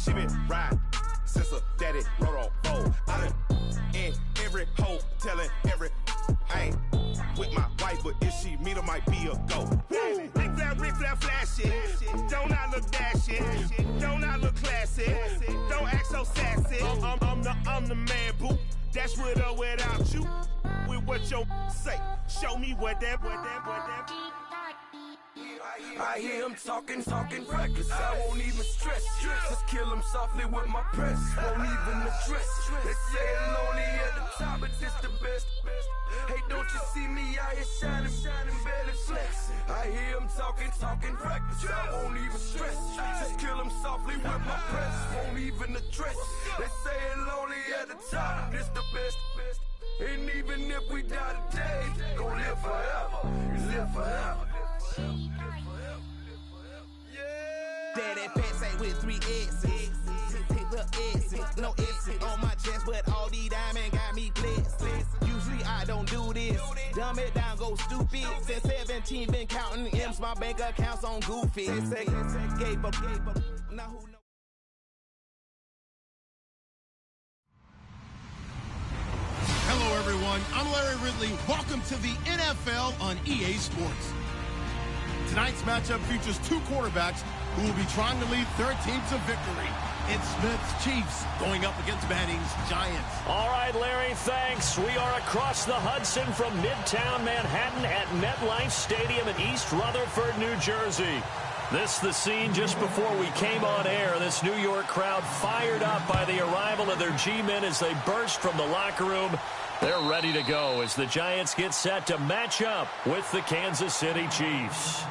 She been riding since her daddy rode on fold. I done in every hole, telling every I ain't with my wife, but if she meet her, might be a go. Rick Flair flashy. Don't I look dashy? Don't I look classy? Don't act so sassy. I'm the man, boo. That's with or without you. With what your say. Show me what that. I hear him talking reckless. I won't even stress. Just kill him softly with my press. Won't even address. They say it lonely at the top, but it's the best. Hey, don't you see me out here shining, barely flex. I hear him talking reckless. I won't even stress. Just kill him softly with my press. Won't even address. They say it lonely at the top, but it's the best. And even if we die today, gon' live forever. Live forever. Daddy pants ain't with 3 X's. The X's, no X's on my chest, but all these diamonds got me blessed. Usually I don't do this. Dumb it down, go stupid. Since 17, been counting M's, my bank accounts on Goofy. Gave up. Now who knows? Hello, everyone. I'm Larry Ridley. Welcome to the NFL on EA Sports. Tonight's matchup features two quarterbacks who will be trying to lead their team to victory. It's Smith's Chiefs going up against Manning's Giants. All right, Larry, thanks. We are across the Hudson from Midtown Manhattan at MetLife Stadium in East Rutherford, New Jersey. This the scene just before we came on air. This New York crowd fired up by the arrival of their G-men as they burst from the locker room. They're ready to go as the Giants get set to match up with the Kansas City Chiefs.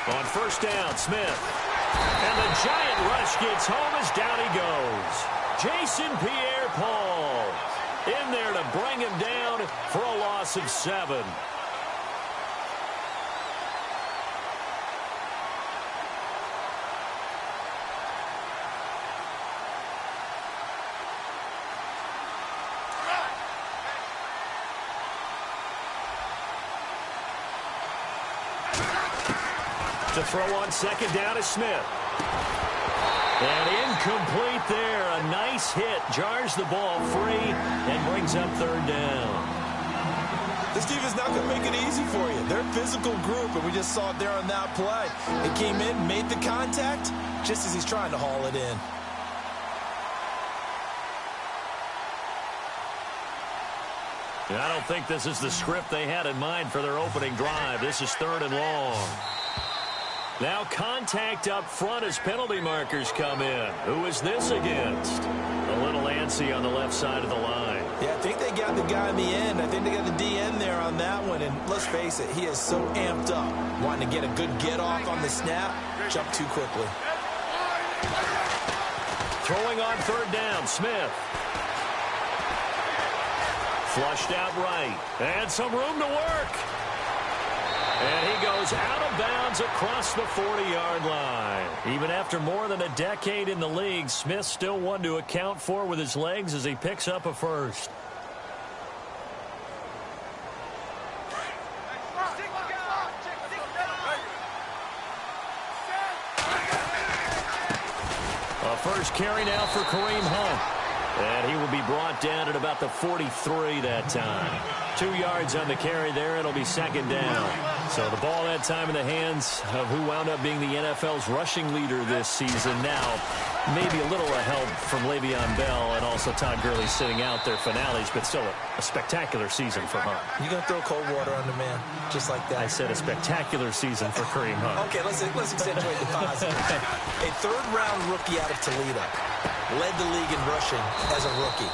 On first down, Smith. And the giant rush gets home as down he goes. Jason Pierre-Paul in there to bring him down for a loss of 7. To throw on second down is Smith. And incomplete there. A nice hit. Jars the ball free and brings up third down. This defense not going to make it easy for you. They're a physical group, and we just saw it there on that play. It came in, made the contact, just as he's trying to haul it in. I don't think this is the script they had in mind for their opening drive. This is 3rd and long. Now contact up front as penalty markers come in. Who is this against? A little antsy on the left side of the line. Yeah, I think they got the guy in the end. I think they got the DN there on that one. And let's face it, he is so amped up, wanting to get a good get-off on the snap, jump too quickly. Throwing on 3rd down, Smith. Flushed out right. And some room to work. And he goes out of bounds across the 40-yard line. Even after more than a decade in the league, Smith still one to account for with his legs as he picks up a first. A first carry now for Kareem Hunt. And he will be brought down at about the 43 that time. 2 yards on the carry there. It'll be 2nd down. So the ball that time in the hands of who wound up being the NFL's rushing leader this season. Now, maybe a little help from Le'Veon Bell and also Todd Gurley sitting out their finales, but still a spectacular season for Hunt. You going to throw cold water on the man, just like that? I said a spectacular season for Kareem Hunt. Okay, let's accentuate the positive. A 3rd-round rookie out of Toledo led the league in rushing as a rookie.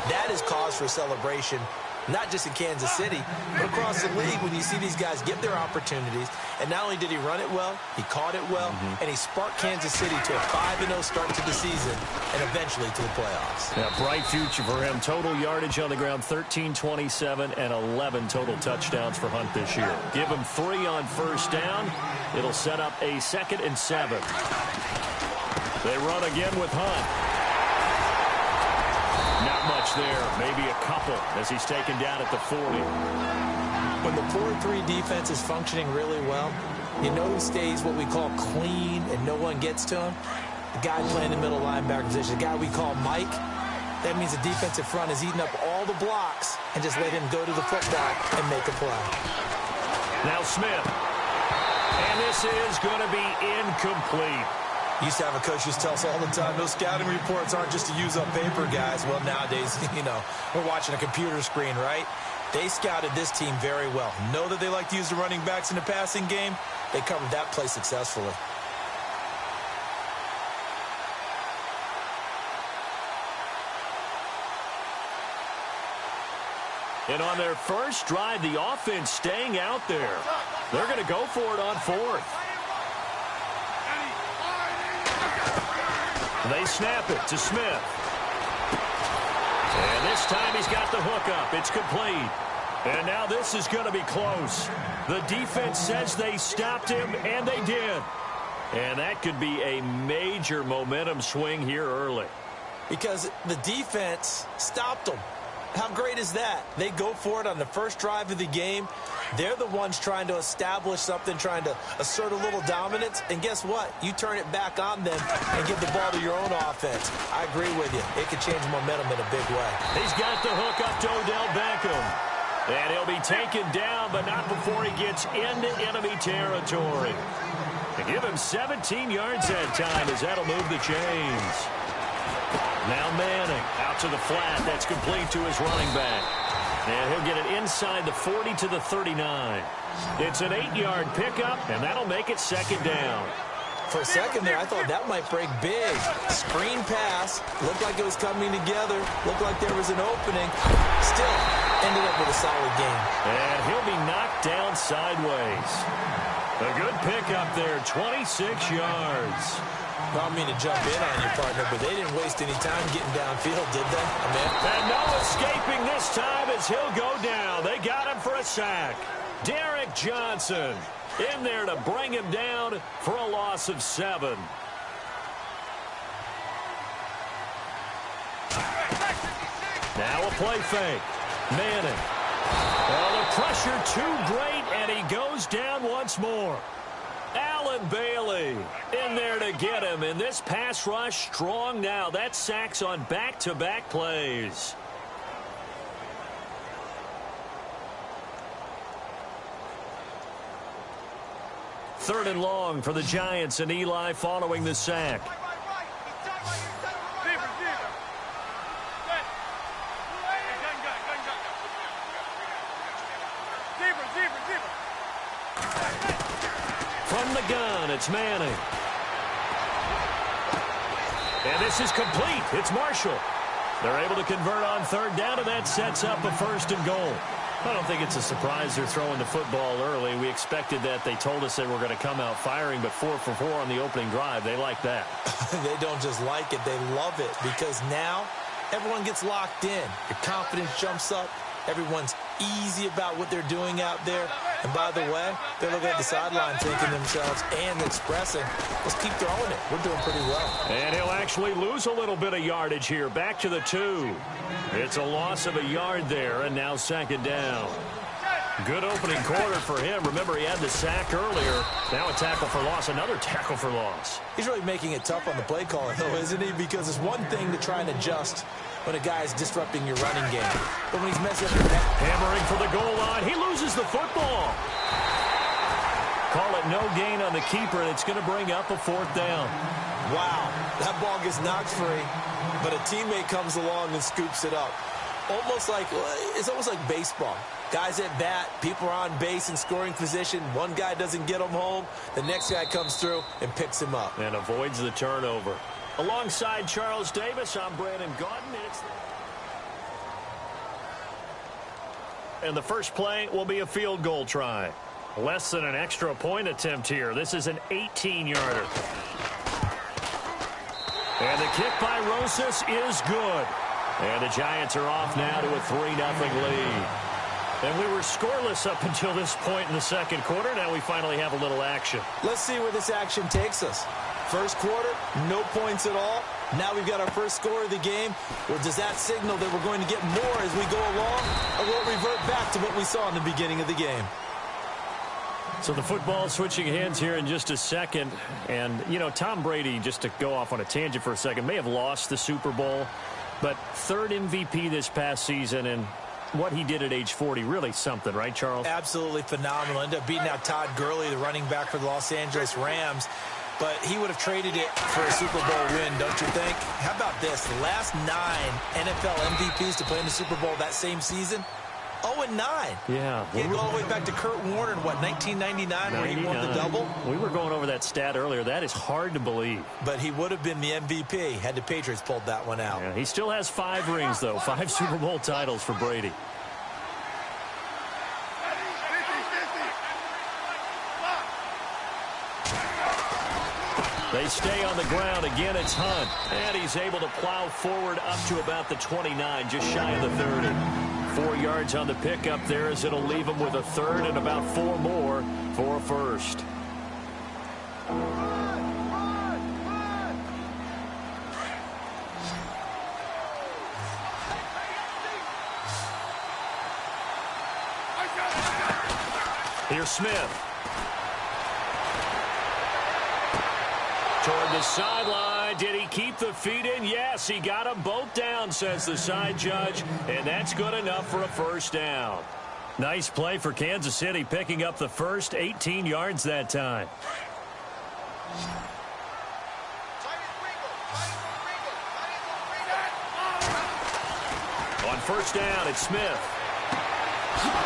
That is cause for celebration. not just in Kansas City, but across the league when you see these guys get their opportunities. And not only did he run it well, he caught it well, and he sparked Kansas City to a 5-0 start to the season and eventually to the playoffs. Yeah, bright future for him. Total yardage on the ground, 1327, and 11 total touchdowns for Hunt this year. Give him 3 on first down. It'll set up a 2nd and 7. They run again with Hunt. Not much there. Maybe a couple as he's taken down at the 40. When the 4-3 defense is functioning really well, you know who stays what we call clean and no one gets to him? The guy playing the middle linebacker position, the guy we call Mike. That means the defensive front is eating up all the blocks and just let him go to the football and make a play. Now Smith. And this is going to be incomplete. Used to have a coach who used to tell us all the time, those scouting reports aren't just to use up paper, guys. Well, nowadays, you know, we're watching a computer screen, right? They scouted this team very well. Know that they like to use the running backs in the passing game. They covered that play successfully. And on their first drive, the offense staying out there. They're going to go for it on 4th. They snap it to Smith. And this time he's got the hook up. It's complete. And now this is going to be close. The defense says they stopped him, and they did. And that could be a major momentum swing here early. Because the defense stopped them. How great is that? They go for it on the first drive of the game. They're the ones trying to establish something, trying to assert a little dominance. And guess what? You turn it back on them and give the ball to your own offense. I agree with you. It could change momentum in a big way. He's got the hook up to Odell Beckham. And he'll be taken down, but not before he gets into enemy territory. They give him 17 yards that time as that'll move the chains. Now Manning out to the flat. That's complete to his running back. And he'll get it inside the 40 to the 39. It's an 8-yard pickup, and that'll make it 2nd down. For a second there, I thought that might break big. Screen pass. Looked like it was coming together. Looked like there was an opening. Still ended up with a solid game. And he'll be knocked down sideways. A good pickup there, 26 yards. I don't mean to jump in on you, partner, but they didn't waste any time getting downfield, did they? And no escaping this time as he'll go down. They got him for a sack. Derek Johnson in there to bring him down for a loss of 7. Now a play fake. Manning. Well, the pressure too great, and he goes down once more. Allen Bailey in there to get him, and this pass rush strong now. That's sacks on back-to-back plays. Third and long for the Giants, and Eli following the sack. From the gun, it's Manning. And this is complete. It's Marshall. They're able to convert on 3rd down, and that sets up a 1st and goal. I don't think it's a surprise they're throwing the football early. We expected that. They told us they were going to come out firing, but 4 for 4 on the opening drive. They like that. They don't just like it. They love it because now everyone gets locked in. Your confidence jumps up. Everyone's easy about what they're doing out there. And by the way, they're looking at the sideline thinking themselves and expressing, let's keep throwing it. We're doing pretty well. And he'll actually lose a little bit of yardage here. Back to the 2. It's a loss of a yard there, and now 2nd down. Good opening quarter for him. Remember, he had the sack earlier. Now a tackle for loss, another tackle for loss. He's really making it tough on the play calling, though, isn't he? Because it's one thing to try and adjust when a guy is disrupting your running game. But when he's messing up your back. Hammering for the goal line. He loses the football. Call it no gain on the keeper, and it's going to bring up a 4th down. Wow, that ball gets knocked free, but a teammate comes along and scoops it up. It's almost like baseball. Guys at bat, people are on base in scoring position. One guy doesn't get him home. The next guy comes through and picks him up. And avoids the turnover. Alongside Charles Davis, I'm Brandon Gaudin. and the first play will be a field goal try. Less than an extra point attempt here. This is an 18-yarder. And the kick by Rosas is good. And the Giants are off now to a 3-0 lead. And we were scoreless up until this point in the second quarter. Now we finally have a little action. Let's see where this action takes us. First quarter, no points at all. Now we've got our first score of the game. Well, does that signal that we're going to get more as we go along? Or will it revert back to what we saw in the beginning of the game? So the football switching hands here in just a second. And, you know, Tom Brady, just to go off on a tangent for a second, may have lost the Super Bowl. But third MVP this past season, and what he did at age 40, really something, right, Charles? Absolutely phenomenal. Ended up beating out Todd Gurley, the running back for the Los Angeles Rams. But he would have traded it for a Super Bowl win, don't you think? How about this? The last 9 NFL MVPs to play in the Super Bowl that same season, 0-9. Yeah. You go all the way back to Kurt Warner in, what, 1999, where he won the double? We were going over that stat earlier. That is hard to believe. But he would have been the MVP had the Patriots pulled that one out. Yeah, he still has 5 rings, though. 5 Super Bowl titles for Brady. They stay on the ground. Again, it's Hunt. And he's able to plow forward up to about the 29, just shy of the 30. 4 yards on the pickup there as it'll leave him with a third and about 4 more for a first. Here's Smith. Toward the sideline. Did he keep the feet in? Yes, he got them both down, says the side judge. And that's good enough for a first down. Nice play for Kansas City, picking up the first, 18 yards that time. On first down, it's Smith.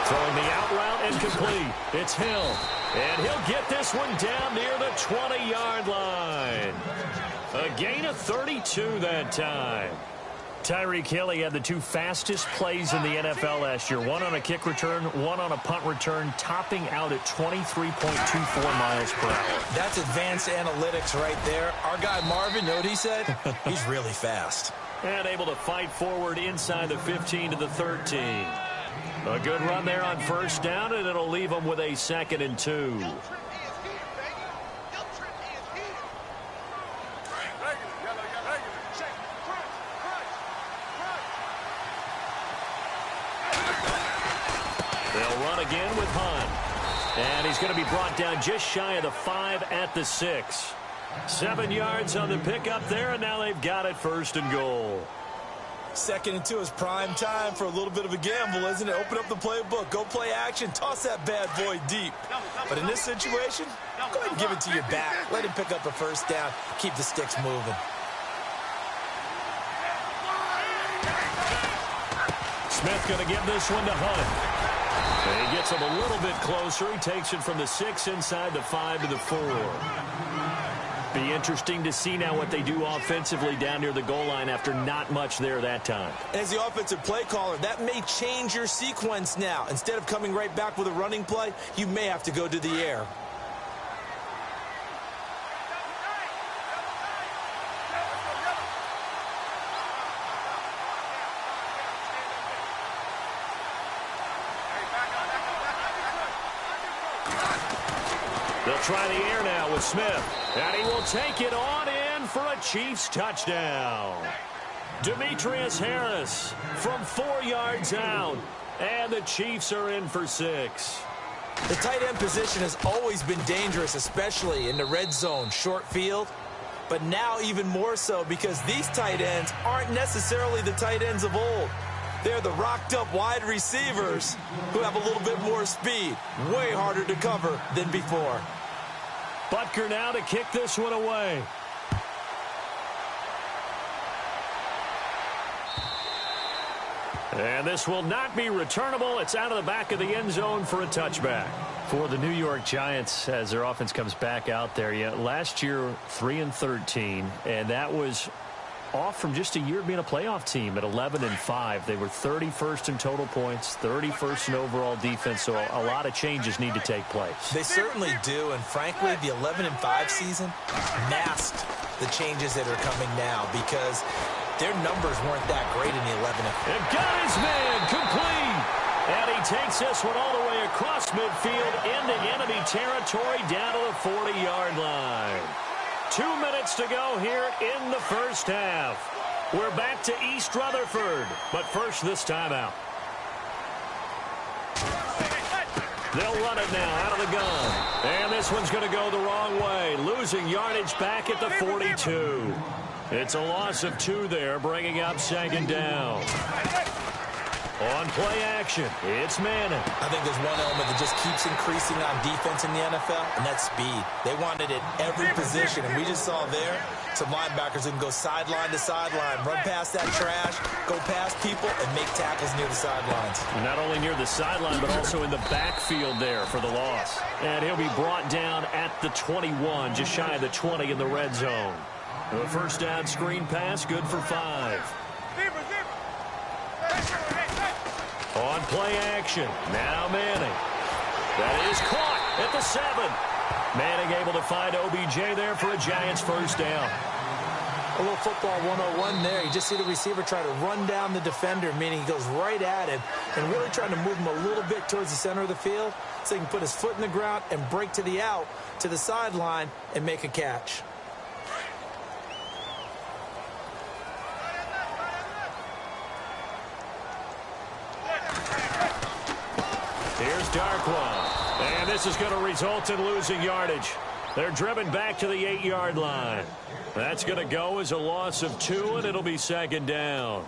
Throwing the out route and complete. It's Hill. And he'll get this one down near the 20-yard line. A gain of 32 that time. Tyreek Hill, he had the 2 fastest plays in the NFL last year. 1 on a kick return, 1 on a punt return, topping out at 23.24 miles per hour. That's advanced analytics right there. Our guy Marvin, know what he said? He's really fast. And able to fight forward inside the 15 to the 13. A good run there on first down, and it'll leave them with a 2nd and 2. They'll run again with Hunt. And he's going to be brought down just shy of the 5 at the 6. 7 yards on the pickup there, and now they've got it 1st and goal. 2nd and 2 is prime time for a little bit of a gamble, isn't it? Open up the playbook, go play action, toss that bad boy deep. But in this situation, go ahead and give it to your back. Let him pick up a first down, keep the sticks moving. Smith going to give this one to Hunt. And he gets him a little bit closer. He takes it from the 6 inside the 5 to the 4. Be interesting to see now what they do offensively down near the goal line after not much there that time. As the offensive play caller, that may change your sequence now. Instead of coming right back with a running play, you may have to go to the air. They'll try the air now with Smith. And he will take it on in for a Chiefs touchdown. Demetrius Harris from 4 yards out. And the Chiefs are in for 6. The tight end position has always been dangerous, especially in the red zone, short field. But now even more so because these tight ends aren't necessarily the tight ends of old. They're the rocked-up wide receivers who have a little bit more speed. Way harder to cover than before. Butker now to kick this one away. And this will not be returnable. It's out of the back of the end zone for a touchback. For the New York Giants, as their offense comes back out there, last year 3-13, and that was off from just a year being a playoff team at 11-5. They were 31st in total points, 31st in overall defense, so a lot of changes need to take place. They certainly do, and frankly, the 11-5 season masked the changes that are coming now because their numbers weren't that great in the 11. And got his man complete. And he takes this one all the way across midfield into enemy territory down to the 40-yard line. 2 minutes to go here in the first half. We're back to East Rutherford, but first this time out. They'll run it now out of the gun. And this one's going to go the wrong way, losing yardage back at the 42. It's a loss of 2 there, bringing up second down. On play action, it's Madden. I think there's one element that just keeps increasing on defense in the NFL, and that's speed. They want it at every position, and we just saw there some linebackers that can go sideline to sideline, run past that trash, go past people, and make tackles near the sidelines. Not only near the sideline, but also in the backfield there for the loss. And he'll be brought down at the 21, just shy of the 20 in the red zone. The first down screen pass, good for 5. On play action, now Manning. That is caught at the 7. Manning able to find OBJ there for a Giants first down. A little football 101 there. You just see the receiver try to run down the defender, meaning he goes right at him and really trying to move him a little bit towards the center of the field so he can put his foot in the ground and break to the out, to the sideline, and make a catch. Here's Darkwa, and this is going to result in losing yardage. They're driven back to the 8-yard line. That's going to go as a loss of 2, and it'll be second down.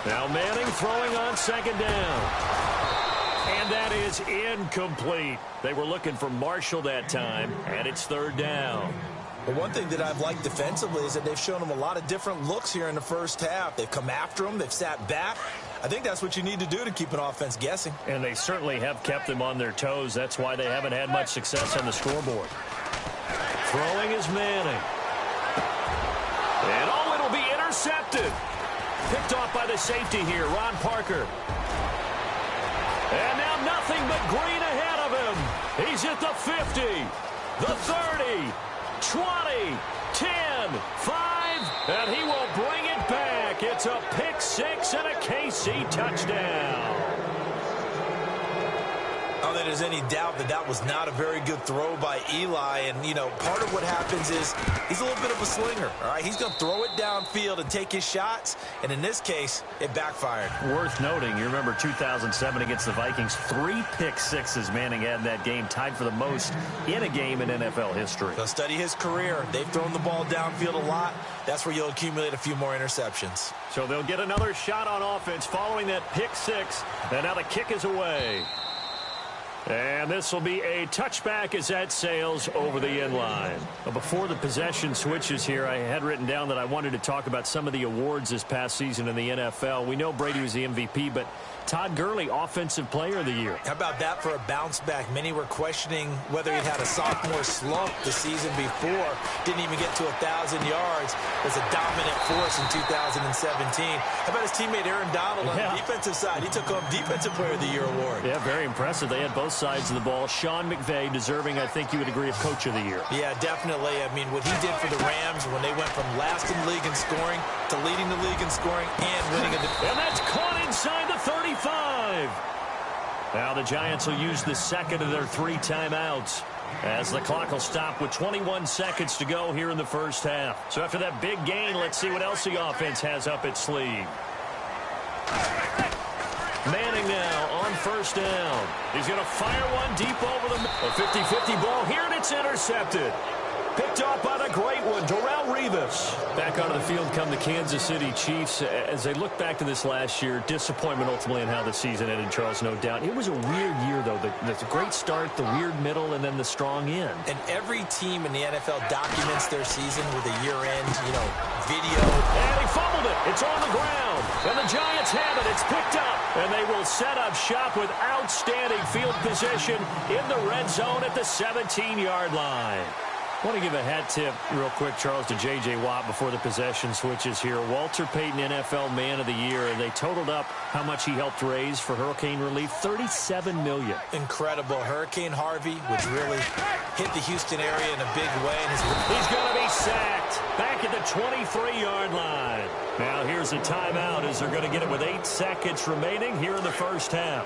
Now Manning throwing on second down. And that is incomplete. They were looking for Marshall that time, and it's third down. Well, one thing that I've liked defensively is that they've shown them a lot of different looks here in the first half. They've come after them. They've sat back. I think that's what you need to do to keep an offense guessing. And they certainly have kept them on their toes. That's why they haven't had much success on the scoreboard. Throwing is Manning. And oh, it'll be intercepted. Picked off by the safety here, Ron Parker. And now nothing but green ahead of him. He's at the 50, the 30, 20, 10, 5, and he will bring it back. It's a pick 6 and a KC touchdown. I don't think there's any doubt that that was not a very good throw by Eli. And, you know, part of what happens is he's a little bit of a slinger, all right? He's going to throw it downfield and take his shots. And in this case, it backfired. Worth noting, you remember 2007 against the Vikings, 3 pick-6s Manning had in that game, tied for the most in a game in NFL history. They'll study his career. They've thrown the ball downfield a lot. That's where you'll accumulate a few more interceptions. So they'll get another shot on offense following that pick-6. And now the kick is away. And this will be a touchback as that sails over the end line. Before the possession switches here, I had written down that I wanted to talk about some of the awards this past season in the NFL. We know Brady was the MVP, but Todd Gurley, Offensive Player of the Year. How about that for a bounce back? Many were questioning whether he'd had a sophomore slump the season before. Didn't even get to 1,000 yards. Was a dominant force in 2017. How about his teammate Aaron Donald on the defensive side? He took home Defensive Player of the Year award. Yeah, very impressive. They had both sides of the ball. Sean McVay deserving, I think you would agree, of Coach of the Year. Yeah, definitely. I mean, what he did for the Rams when they went from last in the league in scoring to leading the league in scoring and winning a And that's caught inside the 35. Now the Giants will use the second of their 3 timeouts as the clock will stop with 21 seconds to go here in the first half. So after that big gain, let's see what else the offense has up its sleeve. Manning now on first down. He's going to fire one deep over the 50-50 ball here, and it's intercepted. Picked off by the great one, Darrelle Revis. Back onto the field come the Kansas City Chiefs. As they look back to this last year, disappointment ultimately in how the season ended, Charles, no doubt. It was a weird year, though. The great start, the weird middle, and then the strong end. And every team in the NFL documents their season with a year-end, video. And he fumbled it. It's on the ground. And the Giants have it. It's picked up. And they will set up shop with outstanding field position in the red zone at the 17-yard line. I want to give a hat tip real quick, Charles, to J.J. Watt before the possession switches here. Walter Payton, NFL Man of the Year, and they totaled up how much he helped raise for hurricane relief, $37 million. Incredible. Hurricane Harvey, which really hit the Houston area in a big way. And he's going to be sacked back at the 23-yard line. Now here's a timeout as they're going to get it with 8 seconds remaining here in the first half.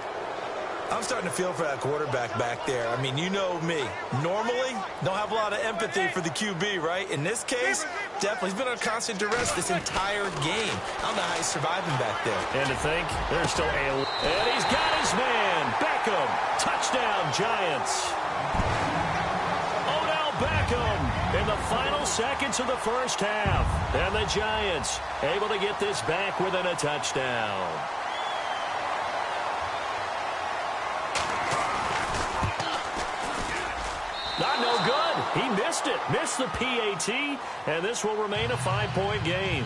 I'm starting to feel for that quarterback back there. I mean, you know me. Normally, don't have a lot of empathy for the QB, right? In this case, definitely. He's been under constant duress this entire game. I don't know how he's surviving back there. And to think, there's still and he's got his man. Beckham. Touchdown, Giants. Odell Beckham in the final seconds of the first half. And the Giants able to get this back within a touchdown. Not no good. He missed it. Missed the PAT, and this will remain a 5-point game.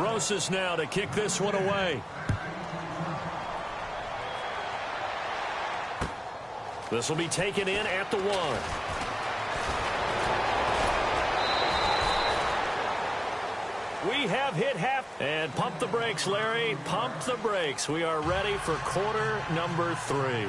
Rosas now to kick this one away. This will be taken in at the 1. We have hit half. And pump the brakes, Larry. Pump the brakes. We are ready for quarter number 3.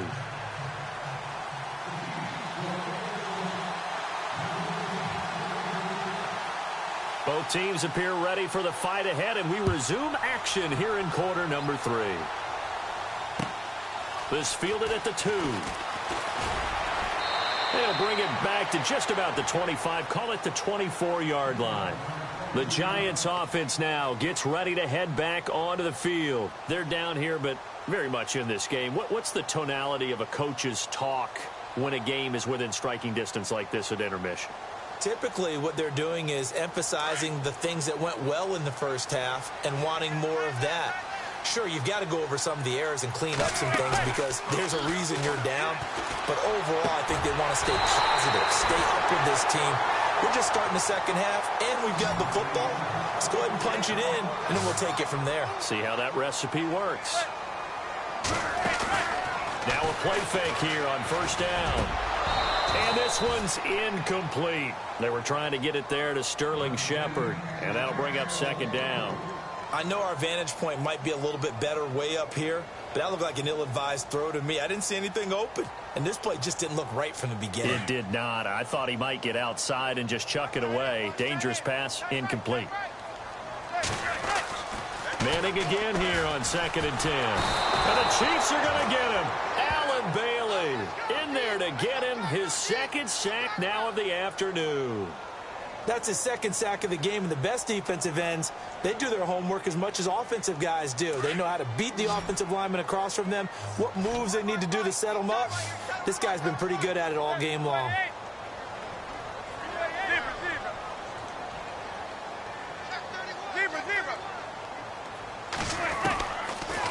Both teams appear ready for the fight ahead, and we resume action here in quarter number 3. This fielded at the 2. They'll bring it back to just about the 25. Call it the 24-yard line. The Giants offense now gets ready to head back onto the field. They're down here, but very much in this game. What's the tonality of a coach's talk when a game is within striking distance like this at intermission? Typically, what they're doing is emphasizing the things that went well in the first half and wanting more of that. Sure, you've got to go over some of the errors and clean up some things because there's a reason you're down. But overall, I think they want to stay positive, stay up with this team. We're just starting the second half, and we've got the football. Let's go ahead and punch it in, and then we'll take it from there. See how that recipe works. Now a play fake here on first down. And this one's incomplete. They were trying to get it there to Sterling Shepard, and that'll bring up second down. I know our vantage point might be a little bit better way up here, but that looked like an ill-advised throw to me. I didn't see anything open, and this play just didn't look right from the beginning. It did not. I thought he might get outside and just chuck it away. Dangerous pass, incomplete. Manning again here on 2nd and 10. And the Chiefs are going to get him. Allen Bailey in there to get him his 2nd sack now of the afternoon. That's his 2nd sack of the game, and the best defensive ends, they do their homework as much as offensive guys do. They know how to beat the offensive lineman across from them, what moves they need to do to set them up. This guy's been pretty good at it all game long.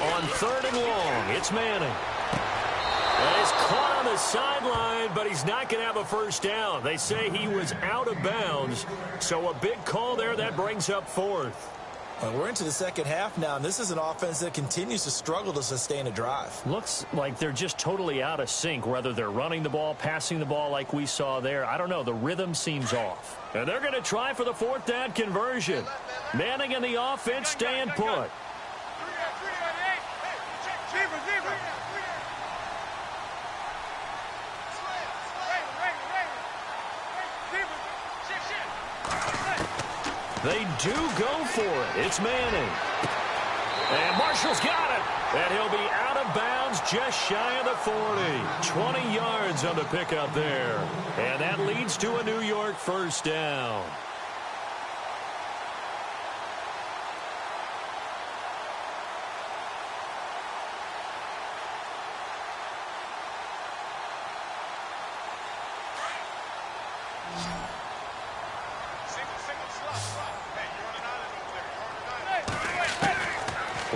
On 3rd and long, it's Manning. And he's caught on the sideline, but he's not going to have a first down. They say he was out of bounds, so a big call there that brings up 4th. Well, we're into the second half now, and this is an offense that continues to struggle to sustain a drive. Looks like they're just totally out of sync, whether they're running the ball, passing the ball like we saw there. I don't know. The rhythm seems off. And they're going to try for the 4th down conversion. Manning and the offense staying put. They do go for it. It's Manning. And Marshall's got it. And he'll be out of bounds just shy of the 40. 20 yards on the pickup there. And that leads to a New York first down.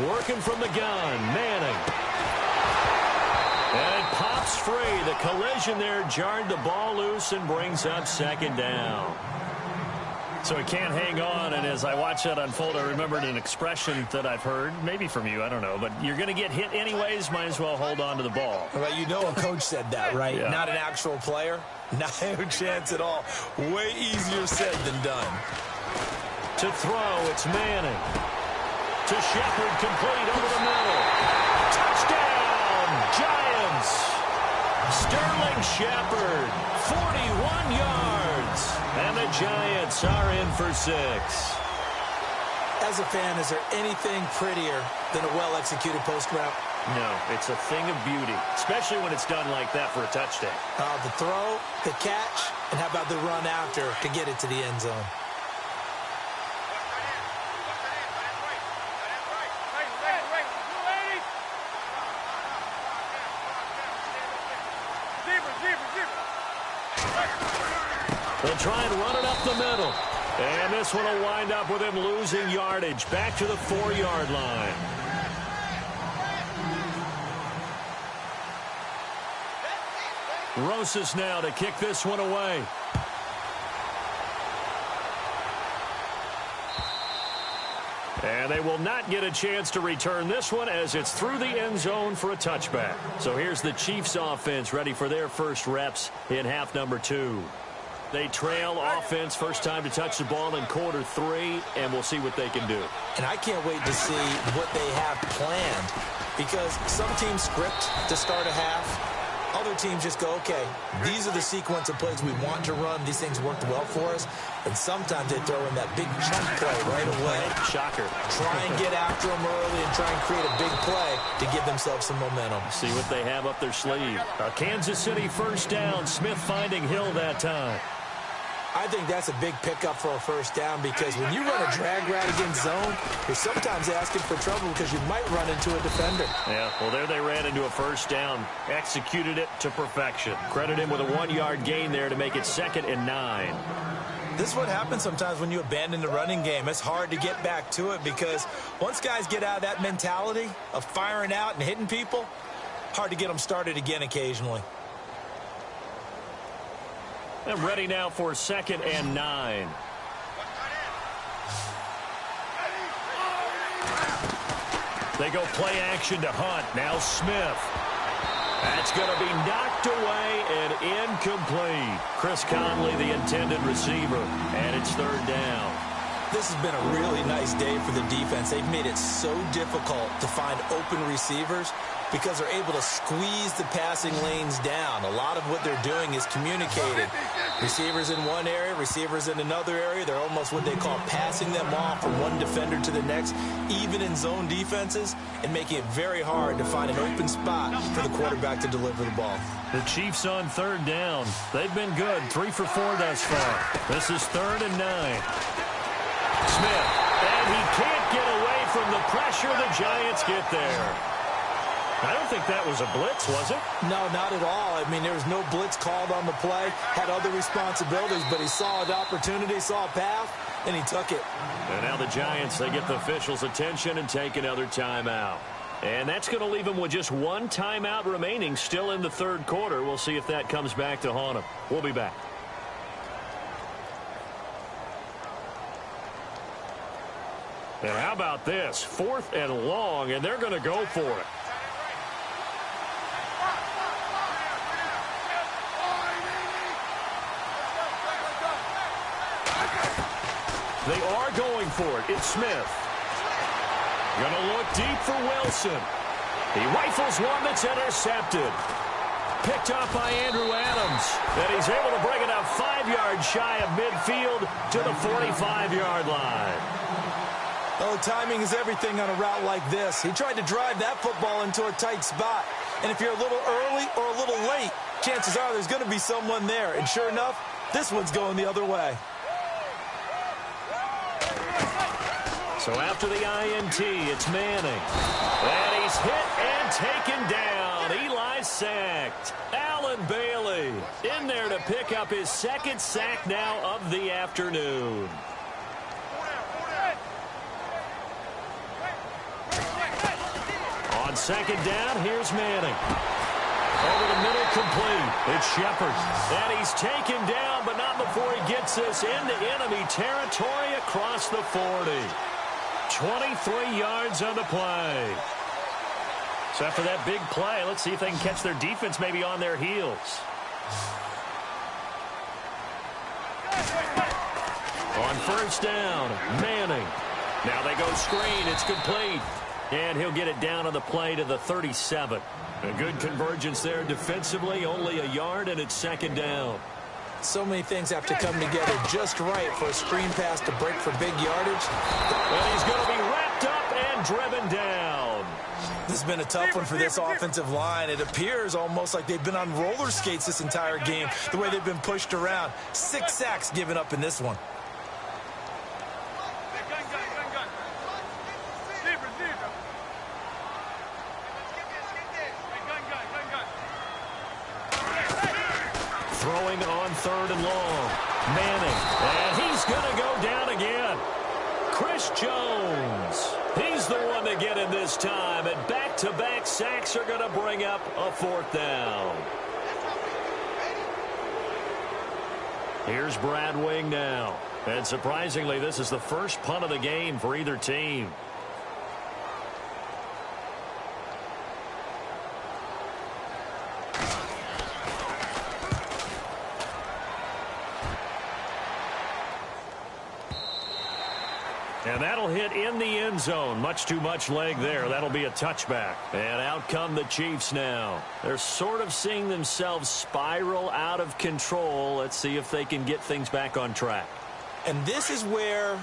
Working from the gun, Manning. And it pops free. The collision there jarred the ball loose and brings up second down. So he can't hang on, and as I watch that unfold, I remembered an expression that I've heard, maybe from you, I don't know, but you're going to get hit anyways, might as well hold on to the ball. Well, you know a coach said that, right? Yeah. Not an actual player. Not a chance at all. Way easier said than done. To throw, it's Manning. To Shepard, complete over the middle. Touchdown, Giants. Sterling Shepard, 41 yards. And the Giants are in for 6. As a fan, is there anything prettier than a well-executed post route? No, it's a thing of beauty, especially when it's done like that for a touchdown. The throw, the catch, and how about the run after to get it to the end zone? They'll try and run it up the middle. And this one will wind up with him losing yardage back to the 4-yard line. Rosas now to kick this one away. And they will not get a chance to return this one as it's through the end zone for a touchback. So here's the Chiefs offense ready for their first reps in half number 2. They trail offense first time to touch the ball in quarter 3, and we'll see what they can do. And I can't wait to see what they have planned, because some teams script to start a half. Other teams just go, okay, these are the sequence of plays we want to run. These things worked well for us. And sometimes they throw in that big chunk play right away. Shocker. Try and get after them early and try and create a big play to give themselves some momentum. See what they have up their sleeve. A Kansas City first down. Smith finding Hill that time. I think that's a big pickup for a first down, because when you run a drag route against zone, you're sometimes asking for trouble because you might run into a defender. Yeah, well, there they ran into a first down. Executed it to perfection. Credit him with a 1-yard gain there to make it 2nd and 9. This is what happens sometimes when you abandon the running game. It's hard to get back to it, because once guys get out of that mentality of firing out and hitting people, hard to get them started again occasionally. And ready now for 2nd and 9. They go play action to Hunt. Now Smith. That's going to be knocked away and incomplete. Chris Conley, the intended receiver, and it's 3rd down. This has been a really nice day for the defense. They've made it so difficult to find open receivers because they're able to squeeze the passing lanes down. A lot of what they're doing is communicating. Receivers in one area, receivers in another area. They're almost what they call passing them off from one defender to the next, even in zone defenses, and making it very hard to find an open spot for the quarterback to deliver the ball. The Chiefs on 3rd down. They've been good, 3 for 4 thus far. This is 3rd and 9. Smith, and he can't get away from the pressure. The Giants get there. I don't think that was a blitz, was it? No, not at all. I mean, there was no blitz called on the play. Had other responsibilities, but he saw an opportunity, saw a path, and he took it. And now the Giants, they get the officials' attention and take another timeout. And that's going to leave them with just 1 timeout remaining still in the 3rd quarter. We'll see if that comes back to haunt them. We'll be back. And how about this? 4th and long, and they're going to go for it. They are going for it. It's Smith. Going to look deep for Wilson. He rifles one that's intercepted. Picked up by Andrew Adams. And he's able to bring it up 5 yards shy of midfield to the 45-yard line. Oh, timing is everything on a route like this. He tried to drive that football into a tight spot. And if you're a little early or a little late, chances are there's going to be someone there. And sure enough, this one's going the other way. So after the INT, it's Manning. And he's hit and taken down. Eli sacked. Allen Bailey in there to pick up his 2nd sack now of the afternoon. second down, here's Manning. Over the middle, complete. It's Shepard. And he's taken down, but not before he gets this into enemy territory across the 40. 23 yards on the play. So after that big play, let's see if they can catch their defense maybe on their heels. On first down, Manning. Now they go screen. It's complete. And he'll get it down on the play to the 37. A good convergence there defensively, only a yard, and it's second down. So many things have to come together just right for a screen pass to break for big yardage. And he's going to be wrapped up and driven down. This has been a tough one for this offensive line. It appears almost like they've been on roller skates this entire game, the way they've been pushed around. 6 sacks given up in this one. Throwing on third and long. Manning. And he's going to go down again. Chris Jones. He's the one to get in this time. And back-to-back sacks are going to bring up a fourth down. Here's Brad Wing now. And surprisingly, this is the first punt of the game for either team. And that'll hit in the end zone. Much too much leg there. That'll be a touchback. And out come the Chiefs now. They're sort of seeing themselves spiral out of control. Let's see if they can get things back on track. And this is where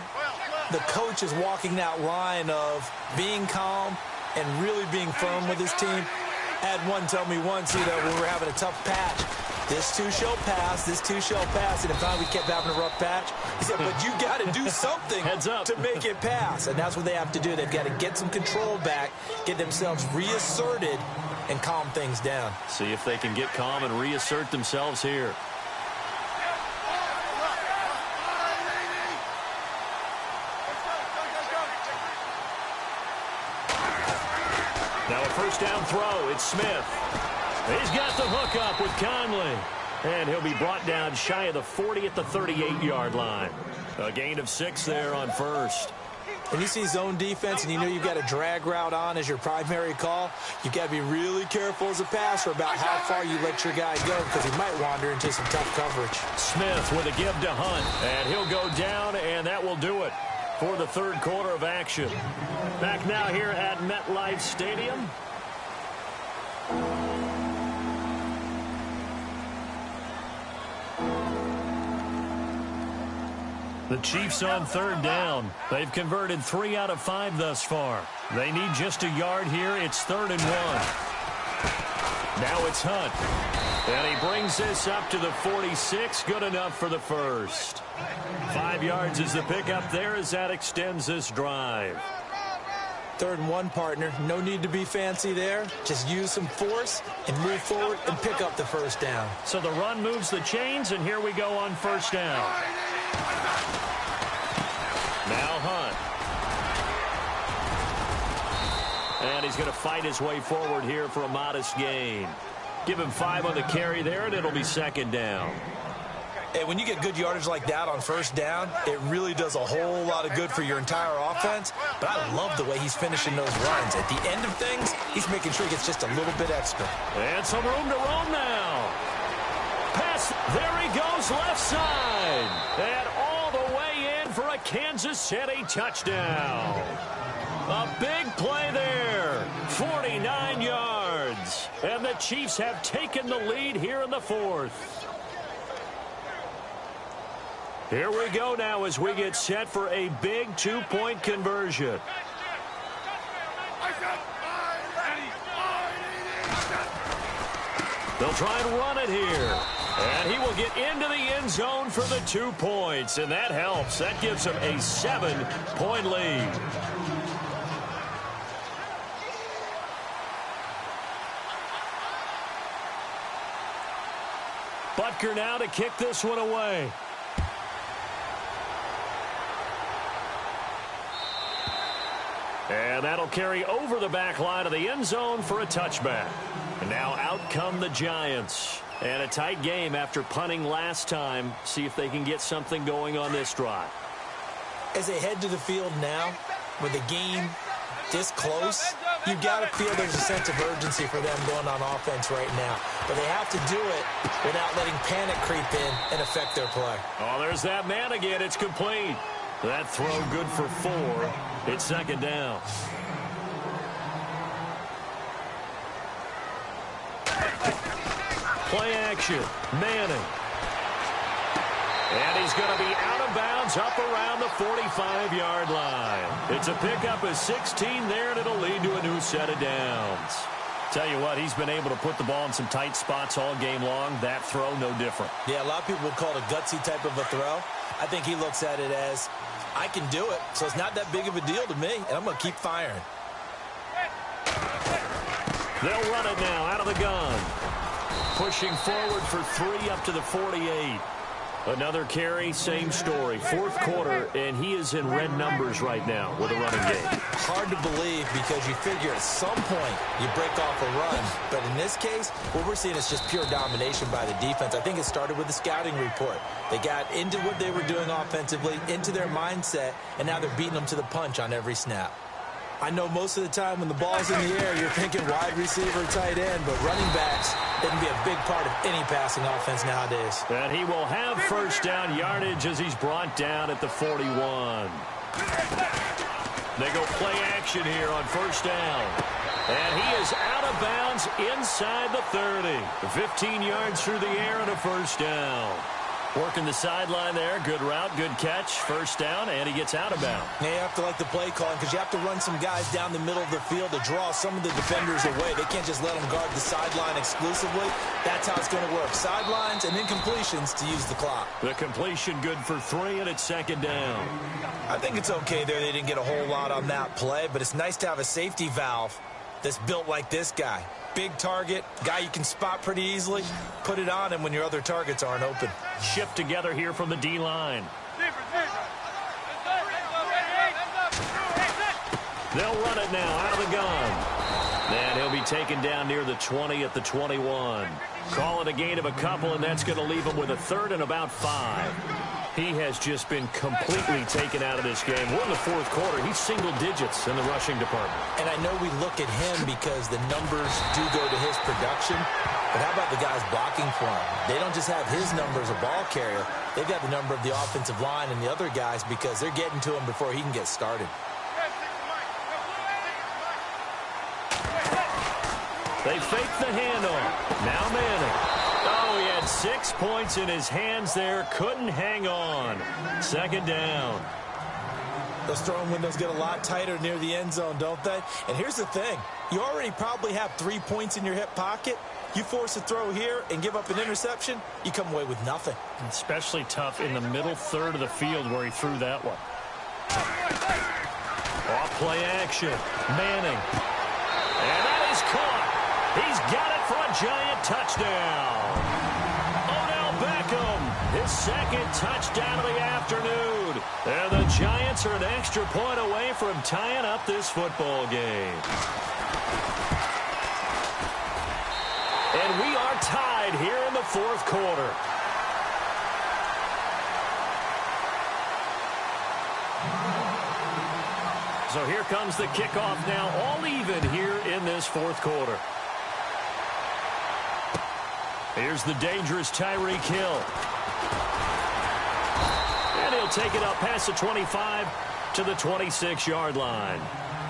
the coach is walking that line of being calm and really being firm with his team. I had one tell me once, when we were having a tough patch, this too shall pass, this too shall pass. And if not, we kept having a rough patch. He said, but you got to do something to make it pass. And that's what they have to do. They've got to get some control back, get themselves reasserted, and calm things down. See if they can get calm and reassert themselves here. Now a first down throw. It's Smith. He's got the hook up with Conley. And he'll be brought down shy of the 40 at the 38-yard line. A gain of 6 there on first. When you see zone defense and you know you've got a drag route on as your primary call, you've got to be really careful as a passer about how far you let your guy go because he might wander into some tough coverage. Smith with a give to Hunt. And he'll go down, and that will do it for the third quarter of action. Back now here at MetLife Stadium. The Chiefs on third down. They've converted 3 out of 5 thus far. They need just a yard here. It's 3rd and 1. Now it's Hunt. And he brings this up to the 46. Good enough for the first. 5 yards is the pickup there as that extends this drive. 3rd and 1, partner. No need to be fancy there. Just use some force and move forward and pick up the first down. So the run moves the chains, and here we go on first down. Now Hunt. And he's going to fight his way forward here for a modest gain. Give him 5 on the carry there, and it'll be second down. And when you get good yardage like that on first down, it really does a whole lot of good for your entire offense. But I love the way he's finishing those runs. At the end of things, he's making sure he gets just a little bit extra. And some room to roam now. Pass. There he goes left side. And all the way in for a Kansas City touchdown. A big play there. 49 yards. And the Chiefs have taken the lead here in the 4th. Here we go now as we get set for a big 2-point conversion. They'll try and run it here. And he will get into the end zone for the 2 points. And that helps. That gives him a 7-point lead. Butker now to kick this one away. And that'll carry over the back line of the end zone for a touchback. And now out come the Giants. And a tight game after punting last time. See if they can get something going on this drive. As they head to the field now, with the game this close, you've got to feel there's a sense of urgency for them going on offense right now. But they have to do it without letting panic creep in and affect their play. Oh, there's that man again. It's complete. That throw good for 4. It's second down. Play action. Manning. And he's going to be out of bounds up around the 45-yard line. It's a pickup of 16 there, and it'll lead to a new set of downs. Tell you what, he's been able to put the ball in some tight spots all game long. That throw, no different. Yeah, a lot of people would call it a gutsy type of a throw. I think he looks at it as, I can do it, so it's not that big of a deal to me, and I'm going to keep firing. They'll run it now out of the gun. Pushing forward for 3 up to the 48. Another carry, same story. Fourth quarter, and he is in red numbers right now with a running game. Hard to believe because you figure at some point you break off a run. But in this case, what we're seeing is just pure domination by the defense. I think it started with the scouting report. They got into what they were doing offensively, into their mindset, and now they're beating them to the punch on every snap. I know most of the time when the ball's in the air, you're thinking wide receiver, tight end, but running backs, they can be a big part of any passing offense nowadays. And he will have first down yardage as he's brought down at the 41. They go play action here on first down. And he is out of bounds inside the 30. 15 yards through the air and a first down. Working the sideline there. Good route, good catch. First down, and he gets out of bounds. Now you have to like the play calling because you have to run some guys down the middle of the field to draw some of the defenders away. They can't just let them guard the sideline exclusively. That's how it's going to work. Sidelines and then completions to use the clock. The completion good for 3, and it's second down. I think it's okay there. They didn't get a whole lot on that play, but it's nice to have a safety valve that's built like this guy. Big target, guy you can spot pretty easily. Put it on him when your other targets aren't open. Shift together here from the D-line. They'll run it now out of the gun. And he'll be taken down near the 20 at the 21. Call it a gain of a couple, and that's going to leave him with a third and about 5. He has just been completely taken out of this game. We're in the fourth quarter. He's single digits in the rushing department. And I know we look at him because the numbers do go to his production. But how about the guys blocking for him? They don't just have his number as a ball carrier. They've got the number of the offensive line and the other guys because they're getting to him before he can get started. They fake the handoff. Now Manning. Oh, he had 6 points in his hands there. Couldn't hang on. Second down. Those throwing windows get a lot tighter near the end zone, don't they? And here's the thing. You already probably have 3 points in your hip pocket. You force a throw here and give up an interception, you come away with nothing. Especially tough in the middle third of the field where he threw that one. Off play action. Manning. And that is caught. He's got it for a giant touchdown. Odell Beckham, his second touchdown of the afternoon. And the Giants are an extra point away from tying up this football game. And we are tied here in the fourth quarter. So here comes the kickoff now, all even here in this fourth quarter. Here's the dangerous Tyreek Hill. And he'll take it up past the 25 to the 26-yard line.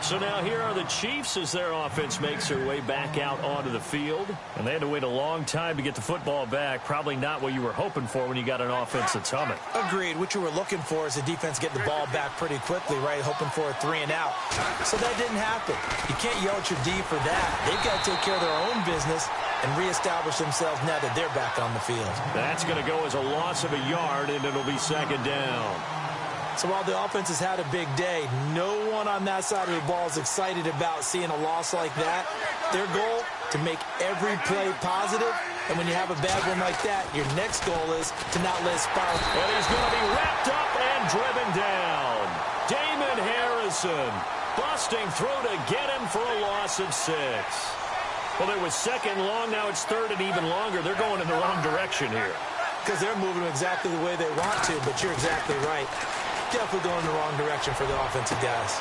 So now here are the Chiefs as their offense makes their way back out onto the field. And they had to wait a long time to get the football back. Probably not what you were hoping for when you got an offense that's humming. Agreed. What you were looking for is the defense getting the ball back pretty quickly, right? Hoping for a 3 and out. So that didn't happen. You can't yell at your D for that. They've got to take care of their own business and reestablish themselves now that they're back on the field. That's going to go as a loss of a yard, and it'll be second down. So while the offense has had a big day, no one on that side of the ball is excited about seeing a loss like that. Their goal, to make every play positive. And when you have a bad one like that, your next goal is to not let it spiral. And he's going to be wrapped up and driven down. Damon Harrison busting through to get him for a loss of 6. Well, it was second long. Now it's third and even longer. They're going in the wrong direction here. Because they're moving exactly the way they want to, but you're exactly right. Definitely going in the wrong direction for the offensive guys.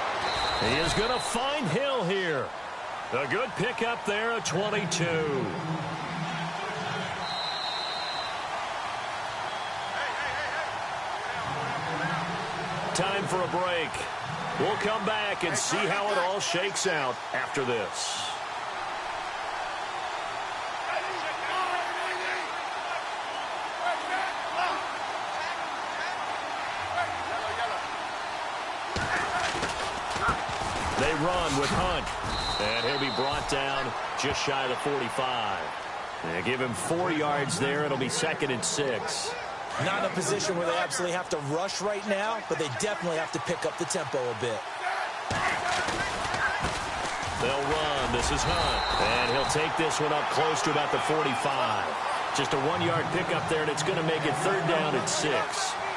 He is going to find Hill here. A good pickup there at 22. Time for a break. We'll come back and see how it all shakes out after this. They run with Hunt, and he'll be brought down just shy of the 45. They give him 4 yards there. It'll be 2nd and 6. Not in a position where they absolutely have to rush right now, but they definitely have to pick up the tempo a bit. They'll run. This is Hunt, and he'll take this one up close to about the 45. Just a 1-yard pickup there, and it's going to make it 3rd down at 6.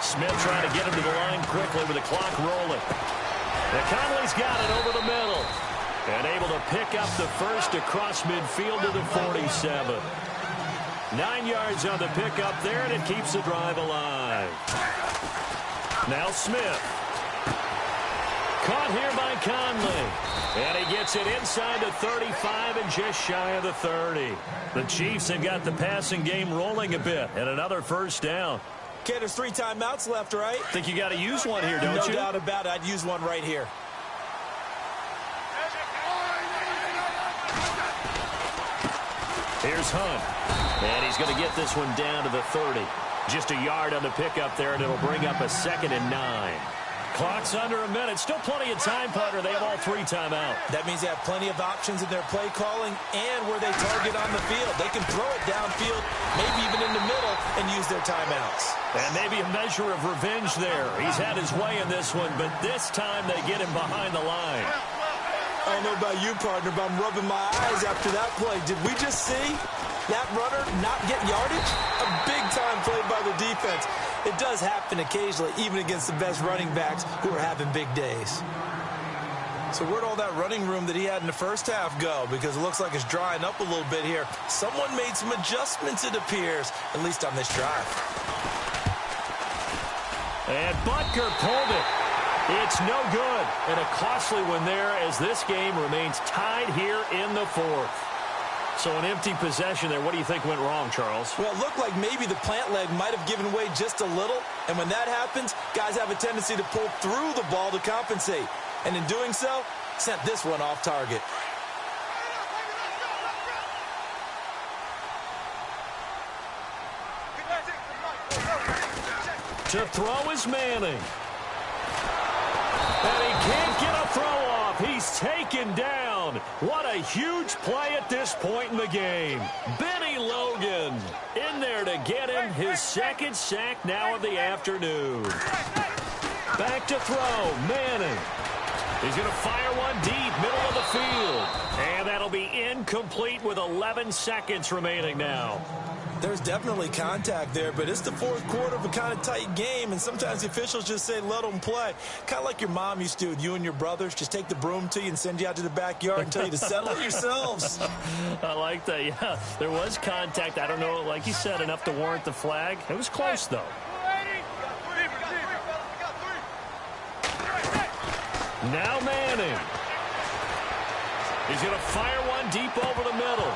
Smith trying to get him to the line quickly with the clock rolling. Now Conley's got it over the middle and able to pick up the first across midfield to the 47. 9 yards on the pickup there, and it keeps the drive alive. Now Smith. Caught here by Conley. And he gets it inside the 35 and just shy of the 30. The Chiefs have got the passing game rolling a bit, and another first down. Okay, there's 3 timeouts left, right? Think you got to use one here, don't you? No doubt about it. I'd use one right here. Here's Hunt. And he's going to get this one down to the 30. Just a yard on the pickup there, and it'll bring up a 2nd and 9. Clock's under a minute. Still plenty of time, partner. They have all 3 timeouts. That means they have plenty of options in their play calling and where they target on the field. They can throw it downfield, maybe even in the middle, and use their timeouts. And maybe a measure of revenge there. He's had his way in this one, but this time they get him behind the line. I don't know about you, partner, but I'm rubbing my eyes after that play. Did we just see that runner not get yardage? A big-time play by the defense. It does happen occasionally, even against the best running backs who are having big days. So where'd all that running room that he had in the first half go? Because it looks like it's drying up a little bit here. Someone made some adjustments, it appears, at least on this drive. And Butker pulled it. It's no good. And a costly one there as this game remains tied here in the 4th. So an empty possession there. What do you think went wrong, Charles? Well, it looked like maybe the plant leg might have given way just a little. And when that happens, guys have a tendency to pull through the ball to compensate. And in doing so, sent this one off target. To throw is Manning. And he can't get a throw off. He's taken down. What a huge play at this point in the game. Benny Logan in there to get him his 2nd sack now of the afternoon. Back to throw. Manning. He's going to fire one deep, middle of the field. And that'll be incomplete with 11 seconds remaining now. There's definitely contact there, but it's the 4th quarter of a kind of tight game, and sometimes the officials just say, let them play. Kind of like your mom used to with you and your brothers. Just take the broom to you and send you out to the backyard and tell you to settle it yourselves. I like that, yeah. There was contact. I don't know, like you said, enough to warrant the flag. It was close, though. Now Manning. He's going to fire one deep over the middle.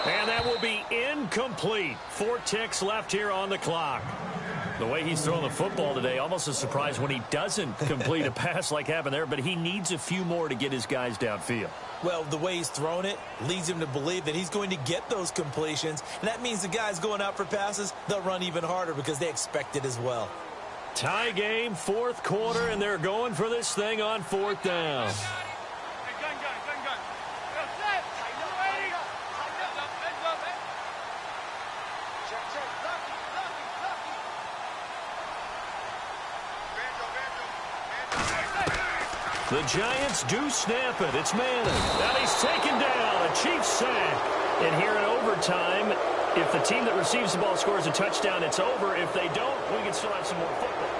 And that will be incomplete. 4 ticks left here on the clock. The way he's throwing the football today, almost a surprise when he doesn't complete a pass like happened there, but he needs a few more to get his guys downfield. Well, the way he's thrown it leads him to believe that he's going to get those completions, and that means the guys going out for passes, they'll run even harder because they expect it as well. Tie game, 4th quarter, and they're going for this thing on 4th down. The Giants do snap it. It's Manning. And he's taken down. A Chiefs sack. And here in overtime, if the team that receives the ball scores a touchdown, it's over. If they don't, we can still have some more football.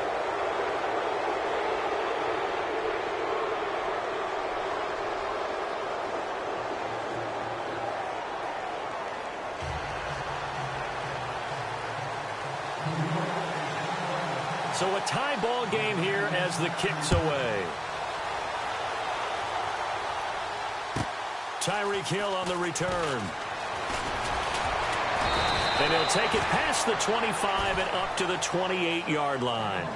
So a tie ball game here as the kick's away. Tyreek Hill on the return. And he'll take it past the 25 and up to the 28-yard line.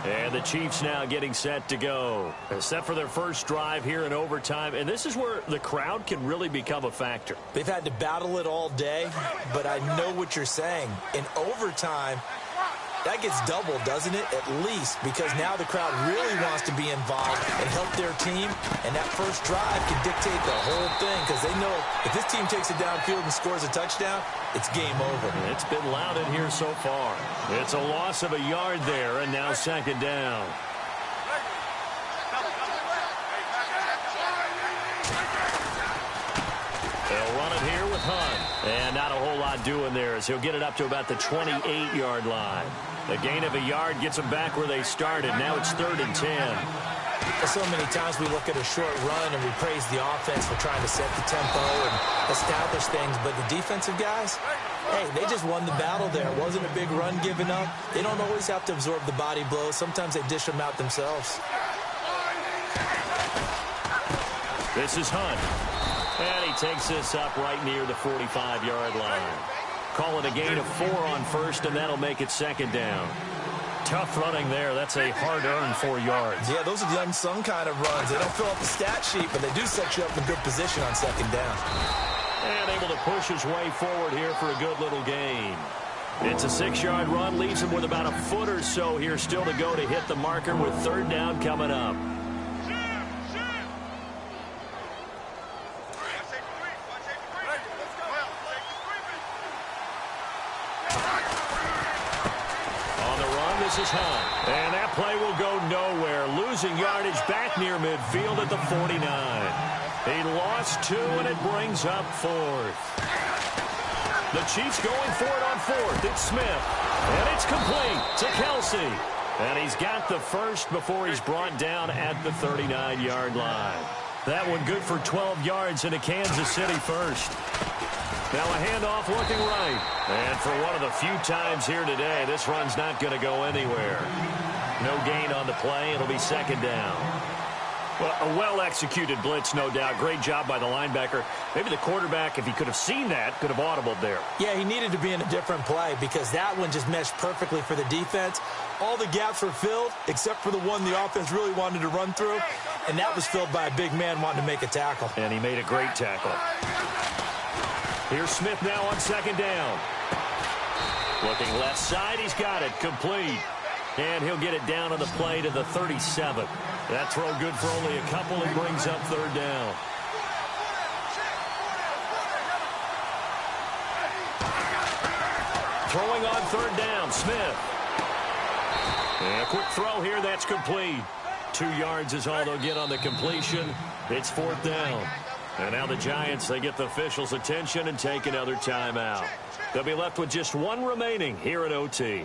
And the Chiefs now getting set to go. They're set for their first drive here in overtime. And this is where the crowd can really become a factor. They've had to battle it all day, but I know what you're saying. In overtime, that gets doubled, doesn't it? At least, because now the crowd really wants to be involved and help their team. And that first drive can dictate the whole thing, because they know if this team takes it downfield and scores a touchdown, it's game over. It's been loud in here so far. It's a loss of a yard there, and now second down. They'll run it here with Hunt. And not a whole lot doing there as he'll get it up to about the 28-yard line. The gain of a yard gets them back where they started. Now it's 3rd and 10. So many times we look at a short run and we praise the offense for trying to set the tempo and establish things. But the defensive guys, hey, they just won the battle there. It wasn't a big run given up. They don't always have to absorb the body blows. Sometimes they dish them out themselves. This is Hunt. And he takes this up right near the 45-yard line. Call it a gain of 4 on first, and that'll make it second down. Tough running there. That's a hard-earned 4 yards. Yeah, those are the unsung kind of runs. They don't fill up the stat sheet, but they do set you up in good position on second down. And able to push his way forward here for a good little gain. It's a 6-yard run. Leaves him with about a foot or so here still to go to hit the marker with 3rd down coming up. This is Hunt. And that play will go nowhere. Losing yardage back near midfield at the 49. He lost 2, and it brings up 4th. The Chiefs going for it on 4th. It's Smith. And it's complete to Kelsey. And he's got the first before he's brought down at the 39-yard line. That one good for 12 yards into Kansas City first. Now a handoff looking right. And for one of the few times here today, this run's not going to go anywhere. No gain on the play. It'll be second down. Well, a well-executed blitz, no doubt. Great job by the linebacker. Maybe the quarterback, if he could have seen that, could have audibled there. Yeah, he needed to be in a different play because that one just meshed perfectly for the defense. All the gaps were filled except for the one the offense really wanted to run through, and that was filled by a big man wanting to make a tackle. And he made a great tackle. Here's Smith now on second down. Looking left side, he's got it, complete. And he'll get it down on the play to the 37. That throw good for only a couple and brings up 3rd down. Throwing on 3rd down, Smith. And a quick throw here, that's complete. 2 yards is all they'll get on the completion. It's 4th down. And now the Giants, they get the officials' attention and take another timeout. They'll be left with just 1 remaining here at OT.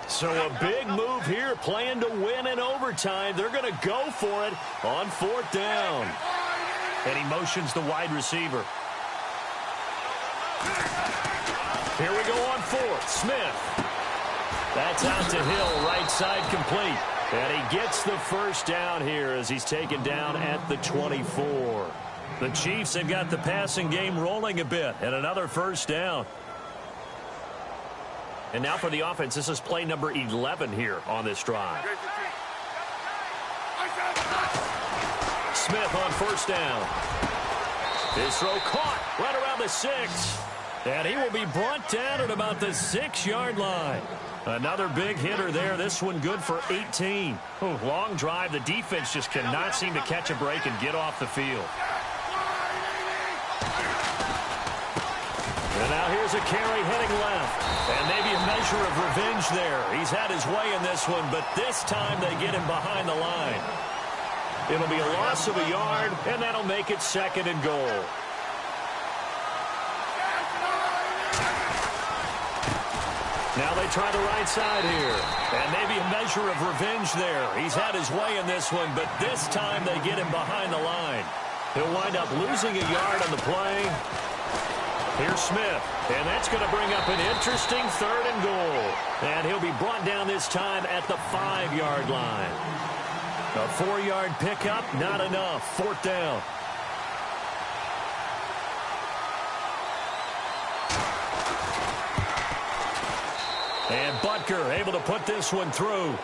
So a big move here, playing to win in overtime. They're going to go for it on 4th down. And he motions the wide receiver. Here we go on 4th. Smith. That's out to Hill, right side complete. And he gets the first down here as he's taken down at the 24. The Chiefs have got the passing game rolling a bit, and another first down. And now for the offense, this is play number 11 here on this drive. Smith on first down. His throw caught right around the 6. And he will be brought down at about the 6-yard line. Another big hitter there. This one good for 18. Ooh, long drive. The defense just cannot seem to catch a break and get off the field. And now here's a carry heading left. And maybe a measure of revenge there. He's had his way in this one, but this time they get him behind the line. It'll be a loss of a yard, and that'll make it 2nd and goal. Now they try the right side here. And maybe a pleasure of revenge there. He's had his way in this one, but this time they get him behind the line. He'll wind up losing a yard on the play. Here's Smith, and that's going to bring up an interesting 3rd and goal. And he'll be brought down this time at the 5-yard line. A 4-yard pickup, not enough. 4th down. And Butker able to put this one through.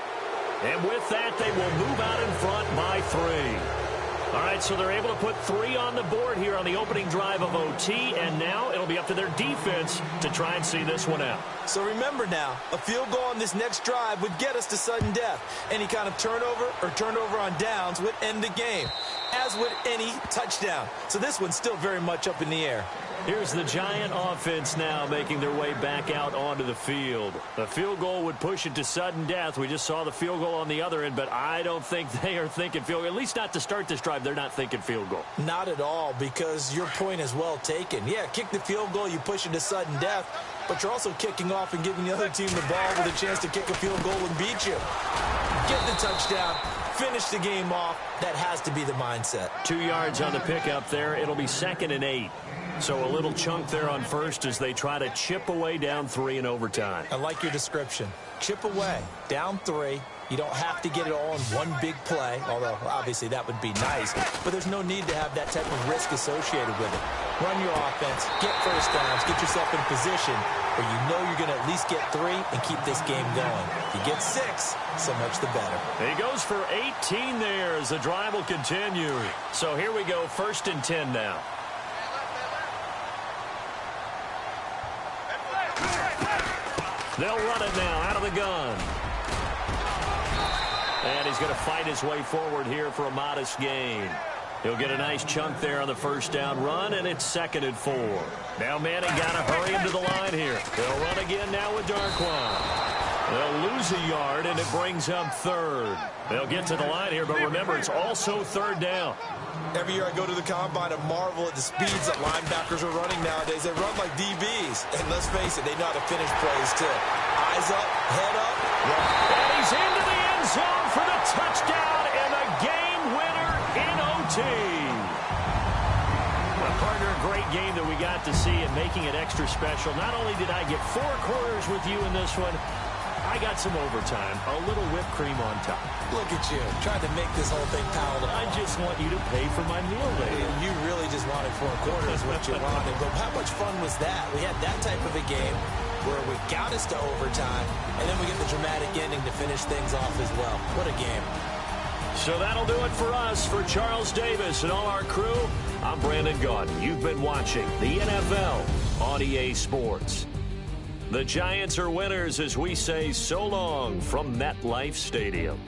And with that, they will move out in front by 3. All right, so they're able to put 3 on the board here on the opening drive of OT, and now it'll be up to their defense to try and see this one out. So remember now, a field goal on this next drive would get us to sudden death. Any kind of turnover or turnover on downs would end the game, as would any touchdown. So this one's still very much up in the air. Here's the Giant offense now making their way back out onto the field. A field goal would push it to sudden death. We just saw the field goal on the other end, but I don't think they are thinking field goal. At least not to start this drive. They're not thinking field goal. Not at all, because your point is well taken. Yeah, kick the field goal, you push it to sudden death, but you're also kicking off and giving the other team the ball with a chance to kick a field goal and beat you. Get the touchdown. Finish the game off. That has to be the mindset. 2 yards on the pickup there. It'll be 2nd and 8. So a little chunk there on first as they try to chip away down 3 in overtime. I like your description. Chip away, down 3. You don't have to get it all in one big play, although obviously that would be nice. But there's no need to have that type of risk associated with it. Run your offense, get first downs, get yourself in a position where you know you're going to at least get 3 and keep this game going. If you get 6, so much the better. He goes for 18 there as the drive will continue. So here we go, 1st and 10 now. They'll run it now out of the gun. And he's going to fight his way forward here for a modest gain. He'll get a nice chunk there on the 1st down run, and it's 2nd and 4. Now Manning got to hurry him to the line here. They'll run again now with Darquan. They'll lose a yard, and it brings up 3rd. They'll get to the line here, but remember, it's also 3rd down. Every year I go to the combine and marvel at the speeds that linebackers are running nowadays. They run like DBs. And let's face it, they know how to finish plays too. Eyes up, head up. And he's into the end zone for the touchdown and the game winner in OT. Well, partner, a great game that we got to see and making it extra special. Not only did I get 4 quarters with you in this one, I got some overtime, a little whipped cream on top. Look at you, trying to make this whole thing palatable. I just want you to pay for my meal later. You really just wanted 4 quarters, what you wanted. But how much fun was that? We had that type of a game where we got us to overtime, and then we get the dramatic ending to finish things off as well. What a game. So that'll do it for us. For Charles Davis and all our crew, I'm Brandon Gaudin. You've been watching the NFL on EA Sports. The Giants are winners as we say so long from MetLife Stadium.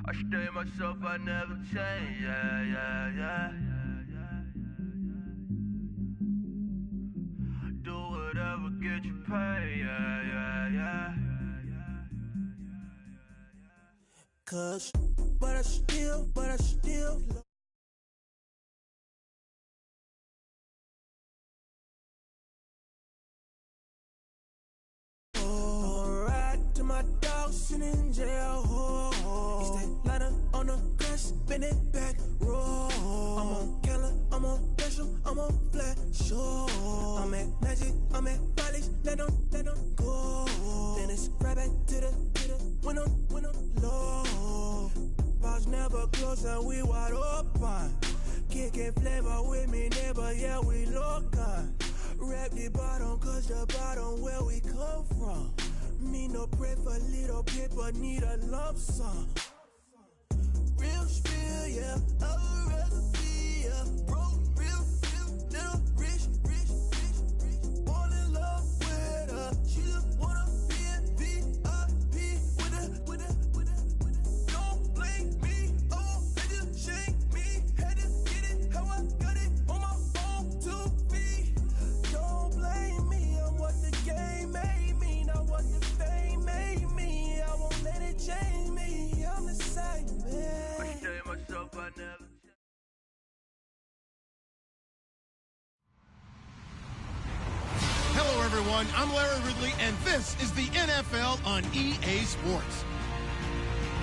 I stay myself, I never change, yeah. Do whatever, get you paid, yeah. Cause, but I still to my dog sitting in jail. It's that lighter on the grass, spin it back, roll. I'm on Keller, I'm on Bishop, I'm on Flat Shore. I'm at Magic, I'm at Molly's, let them go. Then it's right back to the when I'm low. Bars never close and we wide open. Kicking flavor with me, neighbor, yeah, we local. Rap the bottom, cause the bottom where we come from. Me no pray for little paper, need a lump sum. Real spill, yeah, I'd rather be, yeah. Broke, real, little rich. Fall in love with her, she just wanna be in VIP with her. Don't blame me, oh, they just shame me. Had to get it, how I got it, on my own 2 feet. Don't blame me, I'm what the game made me, not what the fame made me. I won't let it change me, I'm the same man. Hello, everyone. I'm Larry Ridley, and this is the NFL on EA Sports.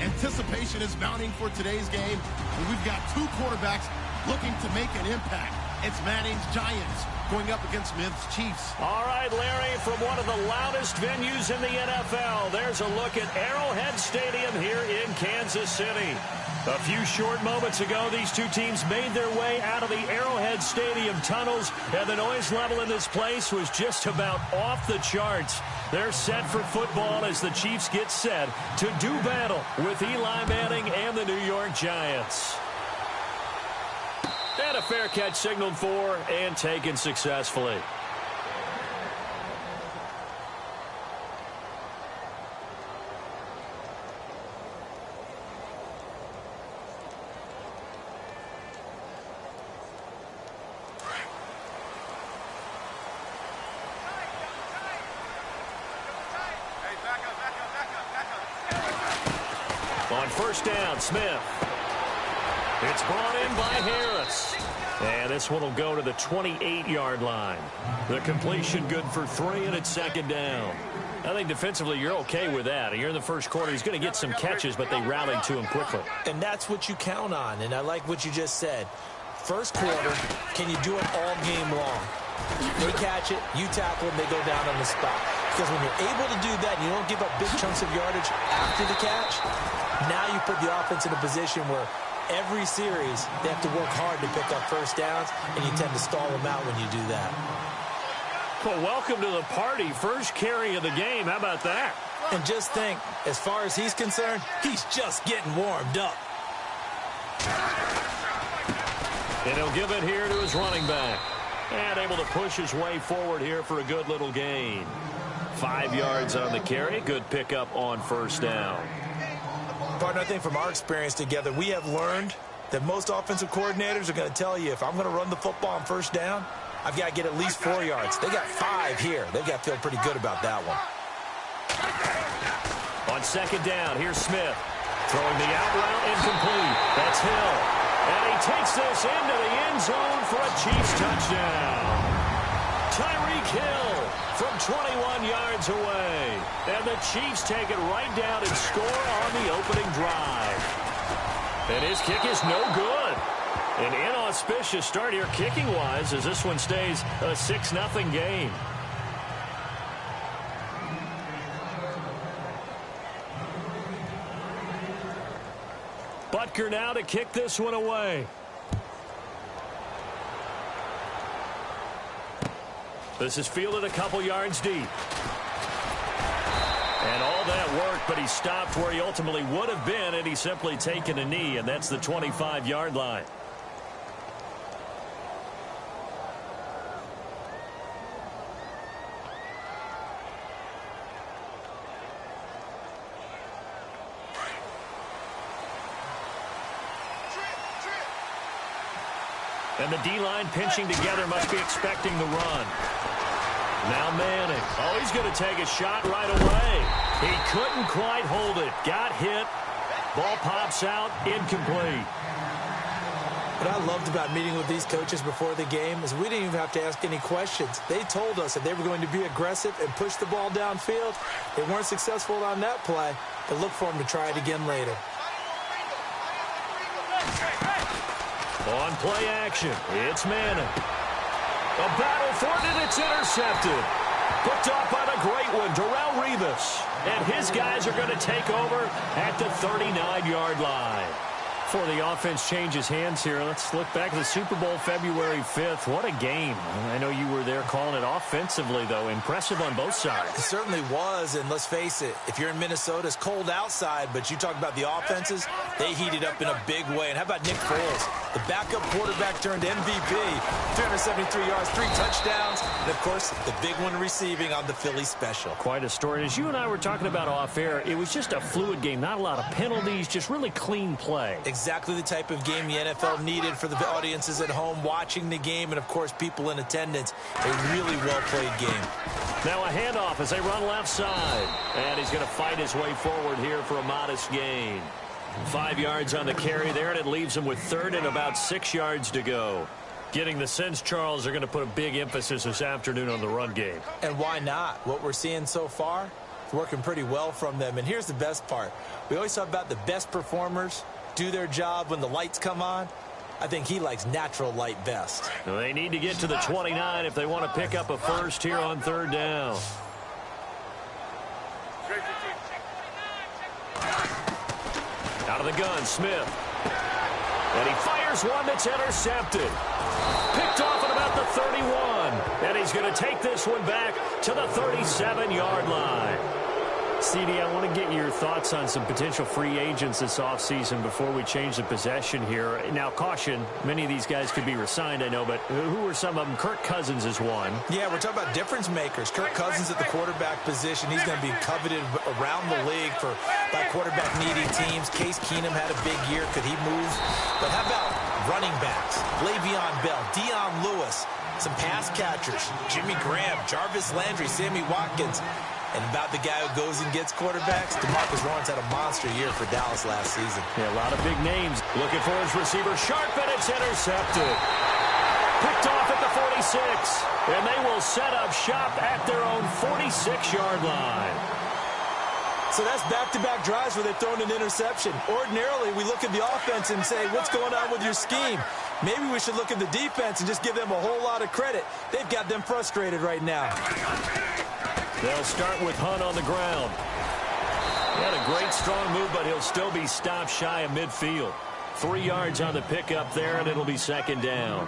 Anticipation is mounting for today's game, and we've got two quarterbacks looking to make an impact. It's Manning's Giants going up against Smith's Chiefs. All right, Larry, from one of the loudest venues in the NFL, there's a look at Arrowhead Stadium here in Kansas City. A few short moments ago, these two teams made their way out of the Arrowhead Stadium tunnels, and the noise level in this place was just about off the charts. They're set for football as the Chiefs get set to do battle with Eli Manning and the New York Giants. And a fair catch signaled for and taken successfully. On first down, Smith. It's brought in by Harris. And this one will go to the 28-yard line. The completion good for 3, and it's second down. I think defensively you're okay with that. You're in the first quarter. He's going to get some catches, but they rallied to him quickly. And that's what you count on, and I like what you just said. First quarter, can you do it all game long? They catch it, you tackle them, they go down on the spot. Because when you're able to do that and you don't give up big chunks of yardage after the catch, now you put the offense in a position where every series they have to work hard to pick up first downs, and you tend to stall them out when you do that. Well, welcome to the party. First carry of the game. How about that? And just think, as far as he's concerned, he's just getting warmed up. And he'll give it here to his running back. And able to push his way forward here for a good little gain. 5 yards on the carry. Good pickup on first down. Partner, I think from our experience together, we have learned that most offensive coordinators are going to tell you, if I'm going to run the football on first down, I've got to get at least 4 yards. They got 5 here. They've got to feel pretty good about that one. On second down, here's Smith. Throwing the out route incomplete. That's Hill. And he takes this into the end zone for a Chiefs touchdown. Tyreek Hill from 21 yards away. And the Chiefs take it right down and score on the opening drive. And his kick is no good. An inauspicious start here kicking-wise as this one stays a 6-0 game. Butker now to kick this one away. This is fielded a couple yards deep. And all that work, but he stopped where he ultimately would have been, and he's simply taken a knee, and that's the 25-yard line. And the D-line pinching together, must be expecting the run. Now Manning. Oh, he's going to take a shot right away. He couldn't quite hold it. Got hit. Ball pops out. Incomplete. What I loved about meeting with these coaches before the game is we didn't even have to ask any questions. They told us that they were going to be aggressive and push the ball downfield. They weren't successful on that play, but look for them to try it again later. On play action, it's Manning. A battle for it, and it's intercepted. Picked off by the great one, Darrelle Revis. And his guys are going to take over at the 39-yard line. Before the offense changes hands here, let's look back at the Super Bowl February 5th. What a game. I know you were there calling it offensively, though. Impressive on both sides. It certainly was, and let's face it, if you're in Minnesota, it's cold outside, but you talk about the offenses, they heated up in a big way. And how about Nick Foles? The backup quarterback turned MVP, 373 yards, 3 touchdowns, and, of course, the big one receiving on the Philly special. Quite a story. As you and I were talking about off air, it was just a fluid game, not a lot of penalties, just really clean play. Exactly the type of game the NFL needed for the audiences at home watching the game and, of course, people in attendance. A really well-played game. Now a handoff as they run left side. And he's going to fight his way forward here for a modest gain. 5 yards on the carry there, and it leaves him with 3rd and about 6 yards to go. Getting the sense, Charles, they're going to put a big emphasis this afternoon on the run game. And why not? What we're seeing so far is working pretty well from them. And here's the best part. We always talk about the best performers do their job when the lights come on. I think he likes natural light best. They need to get to the 29 if they want to pick up a first here on 3rd down. Out of the gun, Smith. And he fires one that's intercepted. Picked off at about the 31. And he's going to take this one back to the 37-yard line. CD, I want to get your thoughts on some potential free agents this offseason before we change the possession here. Now, caution, many of these guys could be resigned, I know, but who are some of them? Kirk Cousins is one. Yeah, we're talking about difference makers. Kirk Cousins at the quarterback position. He's going to be coveted around the league by quarterback-needy teams. Case Keenum had a big year. Could he move? But how about running backs? Le'Veon Bell, Dion Lewis, some pass catchers, Jimmy Graham, Jarvis Landry, Sammy Watkins. And about the guy who goes and gets quarterbacks, DeMarcus Lawrence had a monster year for Dallas last season. Yeah, a lot of big names. Looking for his receiver, Sharp, and it's intercepted. Picked off at the 46. And they will set up shop at their own 46-yard line. So that's back-to-back drives where they've thrown an interception. Ordinarily, we look at the offense and say, what's going on with your scheme? Maybe we should look at the defense and just give them a whole lot of credit. They've got them frustrated right now. They'll start with Hunt on the ground. He had a great, strong move, but he'll still be stopped shy of midfield. 3 yards on the pickup there, and it'll be 2nd down.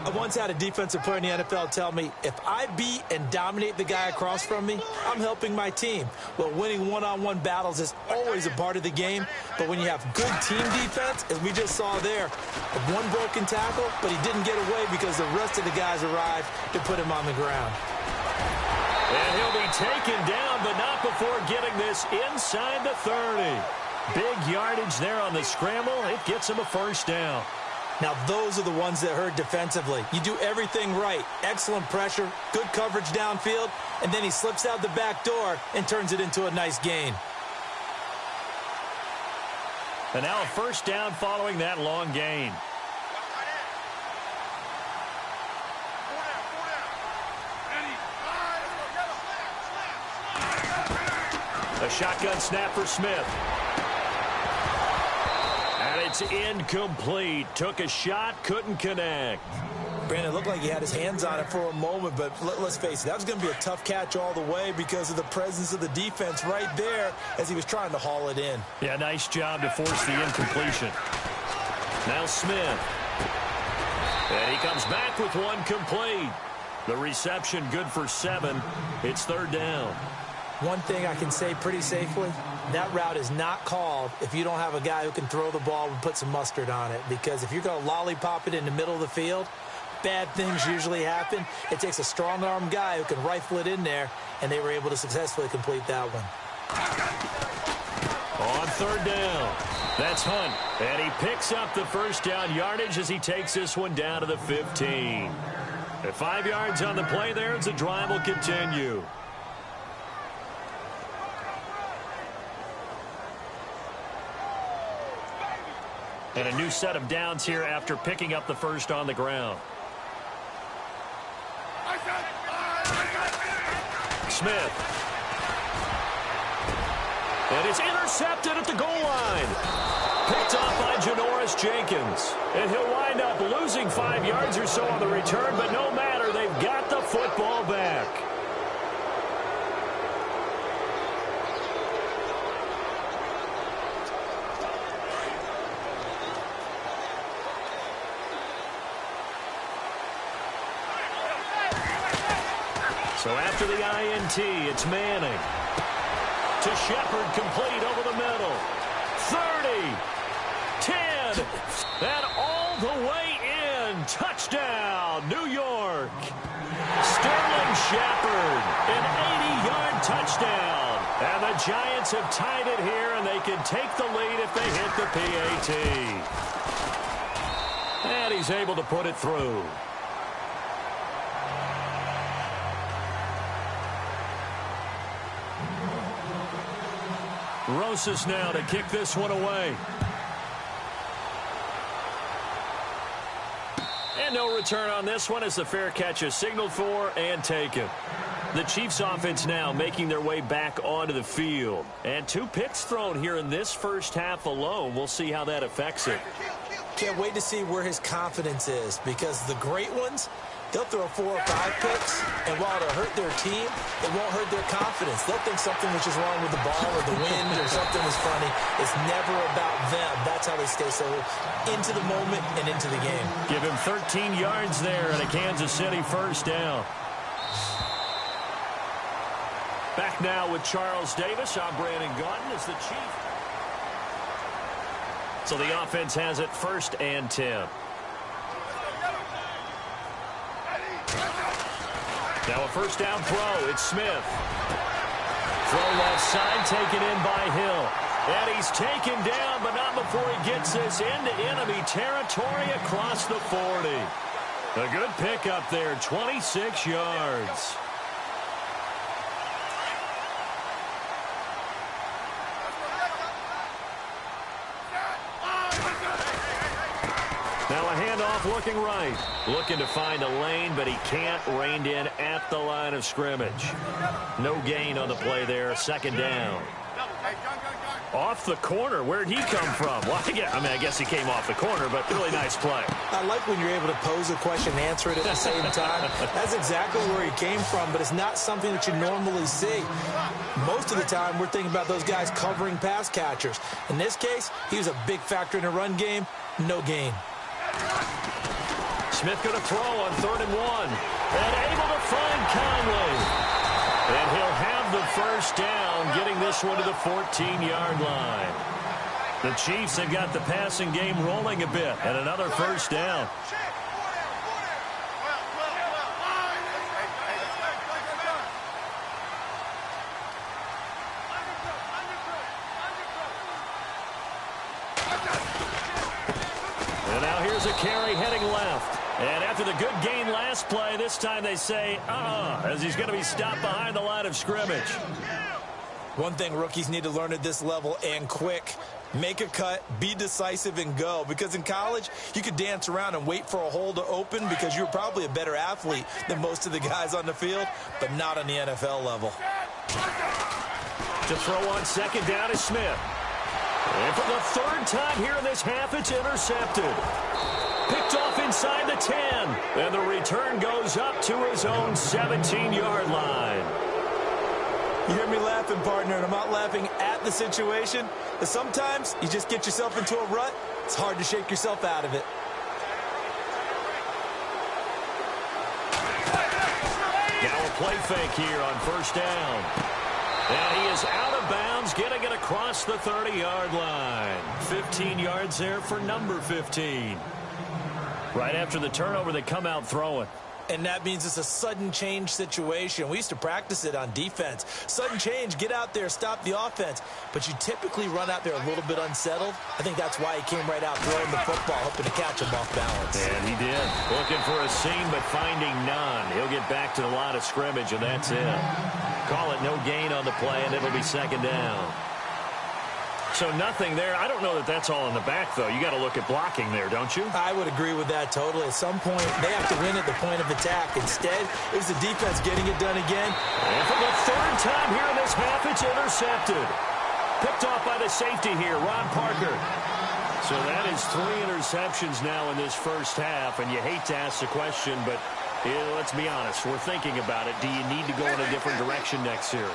I once had a defensive player in the NFL tell me, if I beat and dominate the guy across from me, I'm helping my team. Well, winning one-on-one battles is always a part of the game, but when you have good team defense, as we just saw there, one broken tackle, but he didn't get away because the rest of the guys arrived to put him on the ground. And he'll be taken down, but not before getting this inside the 30. Big yardage there on the scramble. It gets him a 1st down. Now, those are the ones that hurt defensively. You do everything right. Excellent pressure, good coverage downfield, and then he slips out the back door and turns it into a nice gain. And now a 1st down following that long gain. A shotgun snap for Smith. And it's incomplete. Took a shot, couldn't connect. Brandon, it looked like he had his hands on it for a moment, but let's face it, that was going to be a tough catch all the way because of the presence of the defense right there as he was trying to haul it in. Yeah, nice job to force the incompletion. Now Smith. And he comes back with one complete. The reception good for 7. It's 3rd down. One thing I can say pretty safely, that route is not called if you don't have a guy who can throw the ball and put some mustard on it. Because if you're going to lollipop it in the middle of the field, bad things usually happen. It takes a strong-arm guy who can rifle it in there, and they were able to successfully complete that one. On 3rd down, that's Hunt. And he picks up the 1st down yardage as he takes this one down to the 15. At 5 yards on the play there as the drive will continue. And a new set of downs here after picking up the 1st on the ground. Smith. And it's intercepted at the goal line. Picked off by Janoris Jenkins. And he'll wind up losing 5 yards or so on the return, but no matter, they've got the football back. So after the INT, it's Manning. To Shepard, complete over the middle. 30, 10, and all the way in. Touchdown, New York. Sterling Shepard, an 80-yard touchdown. And the Giants have tied it here, and they can take the lead if they hit the PAT. And he's able to put it through. Rosas now to kick this one away. And no return on this one as the fair catch is signaled for and taken. The Chiefs offense now making their way back onto the field. And 2 picks thrown here in this first half alone. We'll see how that affects it. Can't wait to see where his confidence is, because the great ones, they'll throw 4 or 5 picks, and while it'll hurt their team, it won't hurt their confidence. They'll think something was just wrong with the ball or the wind or something was funny. It's never about them. That's how they stay so into the moment and into the game. Give him 13 yards there and a Kansas City first down. Back now with Charles Davis. I'm Brandon Gaudin as the Chief. So the offense has it 1st and 10. Now a first down throw. It's Smith. Throw left side, taken in by Hill. And he's taken down, but not before he gets this into enemy territory across the 40. A good pickup there, 26 yards. Now a handoff looking right. Looking to find a lane, but he can't. Reined in at the line of scrimmage. No gain on the play there. 2nd down. Off the corner. Where'd he come from? Well, I guess he came off the corner, but really nice play. I like when you're able to pose a question and answer it at the same time. That's exactly where he came from, but it's not something that you normally see. Most of the time, we're thinking about those guys covering pass catchers. In this case, he was a big factor in the run game. No gain. Smith going to throw on 3rd and 1. And able to find Conley. And he'll have the first down, getting this one to the 14-yard line. The Chiefs have got the passing game rolling a bit, and another first down. And now here's a carry heading left. And after the good gain last play, this time they say, as he's going to be stopped behind the line of scrimmage. One thing rookies need to learn at this level, and quick. Make a cut, be decisive, and go. Because in college, you could dance around and wait for a hole to open because you're probably a better athlete than most of the guys on the field, but not on the NFL level. To throw on 2nd down is Smith. And for the 3rd time here in this half, it's intercepted. Picked off inside the 10. And the return goes up to his own 17-yard line. You hear me laughing, partner, and I'm not laughing at the situation. But sometimes you just get yourself into a rut. It's hard to shake yourself out of it. Now a play fake here on 1st down. And he is out of bounds, getting it across the 30-yard line. 15 yards there for number 15. Right after the turnover, they come out throwing. And that means it's a sudden change situation. We used to practice it on defense. Sudden change, get out there, stop the offense. But you typically run out there a little bit unsettled. I think that's why he came right out throwing the football, hoping to catch him off balance. And he did. Looking for a seam, but finding none. He'll get back to the line of scrimmage, and that's it. Call it no gain on the play, and it'll be 2nd down. So nothing there. I don't know that that's all in the back, though. You got to look at blocking there, don't you? I would agree with that totally. At some point, they have to win at the point of attack. Instead, it was the defense getting it done again. And for the 3rd time here in this half, it's intercepted. Picked off by the safety here, Ron Parker. So that is 3 interceptions now in this first half, and you hate to ask the question, but let's be honest. We're thinking about it. Do you need to go in a different direction next series?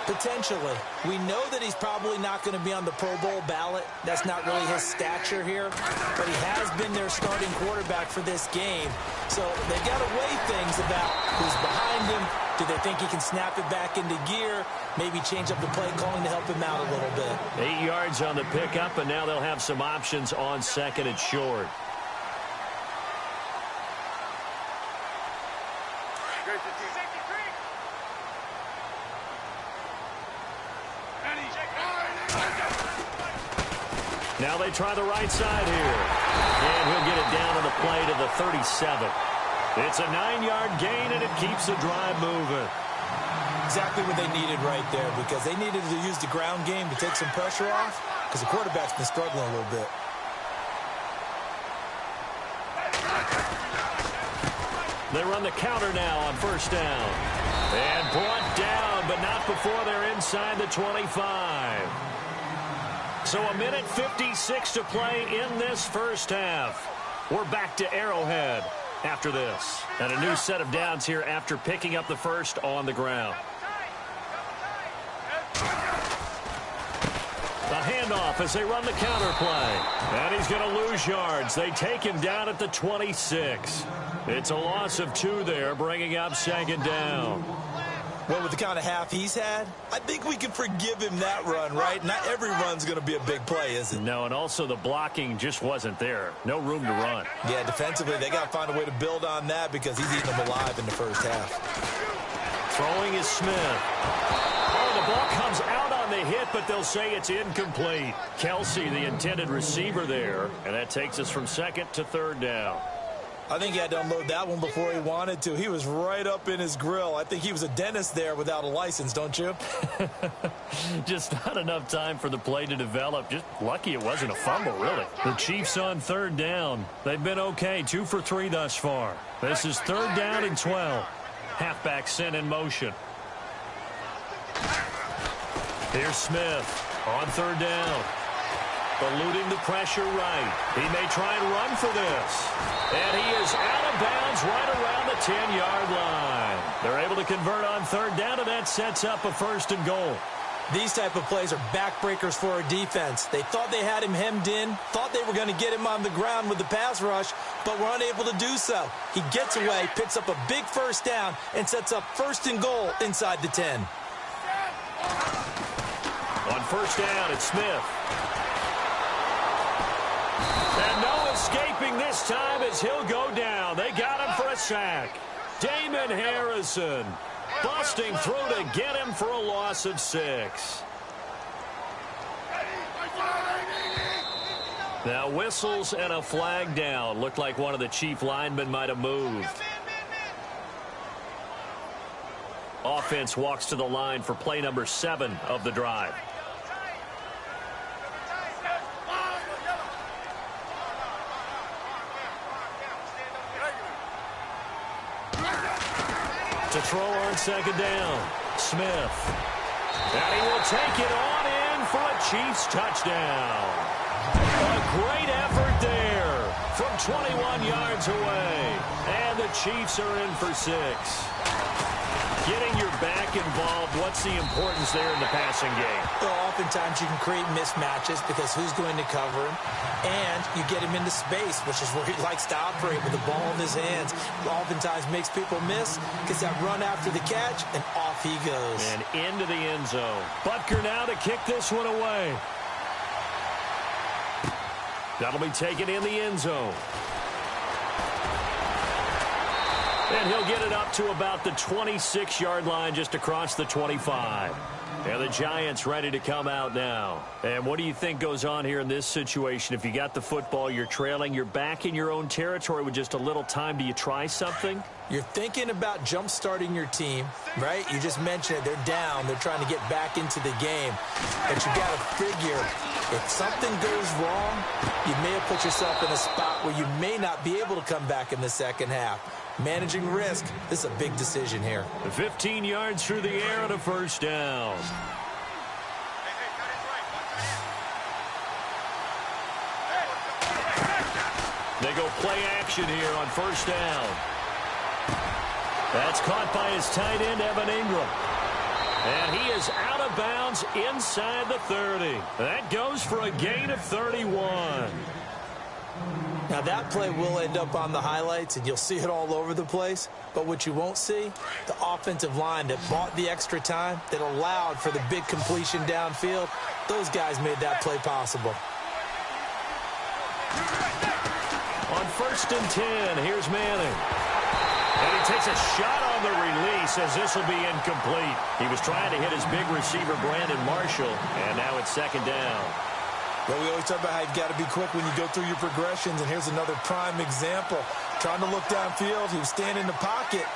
Potentially. We know that he's probably not going to be on the Pro Bowl ballot. That's not really his stature here. But he has been their starting quarterback for this game. So they've got to weigh things about who's behind him, Do they think he can snap it back into gear? Maybe change up the play calling to help him out a little bit. 8 yards on the pickup, and now they'll have some options on second and short. Now they try the right side here. And he'll get it down on the play to the 37. It's a 9-yard gain, and it keeps the drive moving. Exactly what they needed right there, because they needed to use the ground game to take some pressure off, because the quarterback's been struggling a little bit. They run the counter now on first down. And brought down, but not before they're inside the 25. So a minute 56 to play in this first half. We're back to Arrowhead after this. And a new set of downs here after picking up the first on the ground. The handoff as they run the counter play. And he's going to lose yards. They take him down at the 26. It's a loss of 2 there, bringing up second down. Well, with the kind of half he's had, I think we can forgive him that run, right? Not every run's going to be a big play, is it? No, and also the blocking just wasn't there. No room to run. Yeah, defensively, they got to find a way to build on that because he's eating them alive in the first half. Throwing is Smith. Oh, the ball comes out on the hit, but they'll say it's incomplete. Kelsey, the intended receiver there, and that takes us from second to third down. I think he had to unload that one before he wanted to. He was right up in his grill. I think he was a dentist there without a license, don't you? Just not enough time for the play to develop. Just lucky it wasn't a fumble, really. The Chiefs on third down. They've been okay, 2 for 3 thus far. This is third down and 12. Halfback sent in motion. Here's Smith on third down. Eluding the pressure right. He may try and run for this. And he is out of bounds right around the 10-yard line. They're able to convert on third down, and that sets up a first and goal. These type of plays are backbreakers for a defense. They thought they had him hemmed in, thought they were going to get him on the ground with the pass rush, but were unable to do so. He gets away, picks up a big first down, and sets up first and goal inside the 10. On first down, it's Smith. And no escaping this time as he'll go down. They got him for a sack. Damon Harrison busting through to get him for a loss of 6. Now whistles and a flag down. Looked like one of the Chief linemen might have moved. Offense walks to the line for play number 7 of the drive. To throw on second down, Smith. And he will take it on in for a Chiefs touchdown. A great effort there from 21 yards away. And the Chiefs are in for 6. Getting your back involved, what's the importance there in the passing game? Well, oftentimes you can create mismatches because who's going to cover him, and you get him into space, which is where he likes to operate with the ball in his hands. Oftentimes makes people miss, gets that run after the catch, and off he goes. And into the end zone. Butker now to kick this one away. That'll be taken in the end zone. And he'll get it up to about the 26-yard line just across the 25. And the Giants ready to come out now. And what do you think goes on here in this situation? If you got the football, you're trailing, you're back in your own territory with just a little time. Do you try something? You're thinking about jump-starting your team, right? You just mentioned it. They're down. They're trying to get back into the game. But you got to figure, if something goes wrong, you may have put yourself in a spot where you may not be able to come back in the second half. Managing risk, this is a big decision here. 15 yards through the air and a first down. They go play action here on first down. That's caught by his tight end, Evan Ingram. And he is out of bounds inside the 30. That goes for a gain of 31. Now, that play will end up on the highlights, and you'll see it all over the place. But what you won't see, the offensive line that bought the extra time, that allowed for the big completion downfield, those guys made that play possible. On 1st and 10, here's Manning. And he takes a shot on the release as this will be incomplete. He was trying to hit his big receiver, Brandon Marshall, and now it's 2nd down. Well, we always talk about how you've got to be quick when you go through your progressions, and here's another prime example. Trying to look downfield, he was standing in the pocket,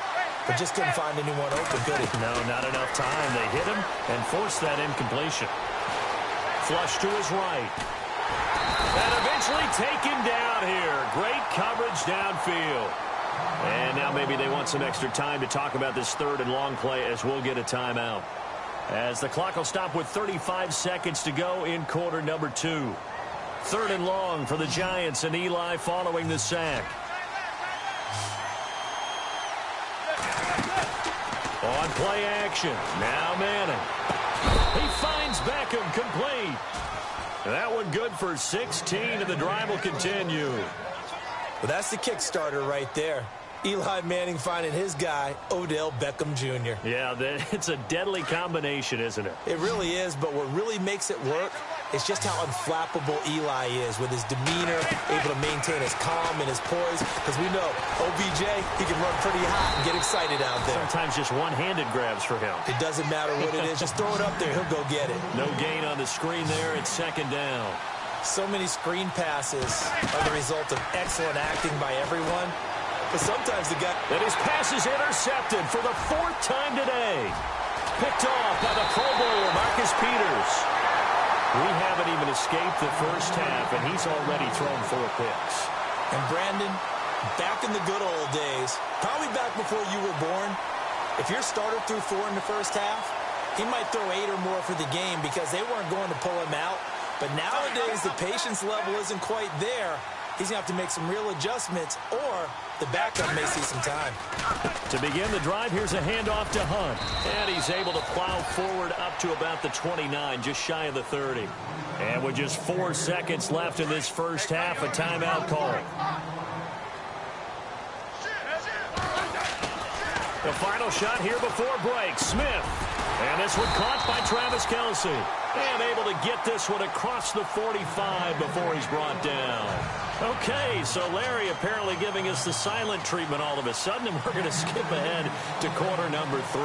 but just couldn't find anyone open, could he? No, not enough time. They hit him and forced that incompletion. Flush to his right. And eventually taken down here. Great coverage downfield. And now maybe they want some extra time to talk about this 3rd and long play as we'll get a timeout. As the clock will stop with 35 seconds to go in quarter number 2. 3rd and long for the Giants, and Eli following the sack. On play action, now Manning. He finds Beckham complete. That one good for 16, and the drive will continue. Well, that's the kickstarter right there. Eli Manning finding his guy, Odell Beckham Jr. Yeah, it's a deadly combination, isn't it? It really is, but what really makes it work is just how unflappable Eli is with his demeanor, able to maintain his calm and his poise. Because we know, OBJ, he can run pretty hot and get excited out there. Sometimes just one-handed grabs for him. It doesn't matter what it is. Just throw it up there. He'll go get it. No gain on the screen there. It's 2nd down. So many screen passes are the result of excellent acting by everyone. But sometimes the guy... And his pass is intercepted for the 4th time today. Picked off by the Pro Bowler, Marcus Peters. We haven't even escaped the first half, and he's already thrown 4 picks. And Brandon, back in the good old days, probably back before you were born, if your starter threw 4 in the first half, he might throw 8 or more for the game because they weren't going to pull him out. But nowadays, the patience level isn't quite there. He's going to have to make some real adjustments, or the backup may see some time. To begin the drive, here's a handoff to Hunt. And he's able to plow forward up to about the 29, just shy of the 30. And with just 4 seconds left in this first half, a timeout call. The final shot here before break. Smith. And this one caught by Travis Kelce. And able to get this one across the 45 before he's brought down. Okay, so Larry apparently giving us the silent treatment all of a sudden, and we're going to skip ahead to quarter number 3.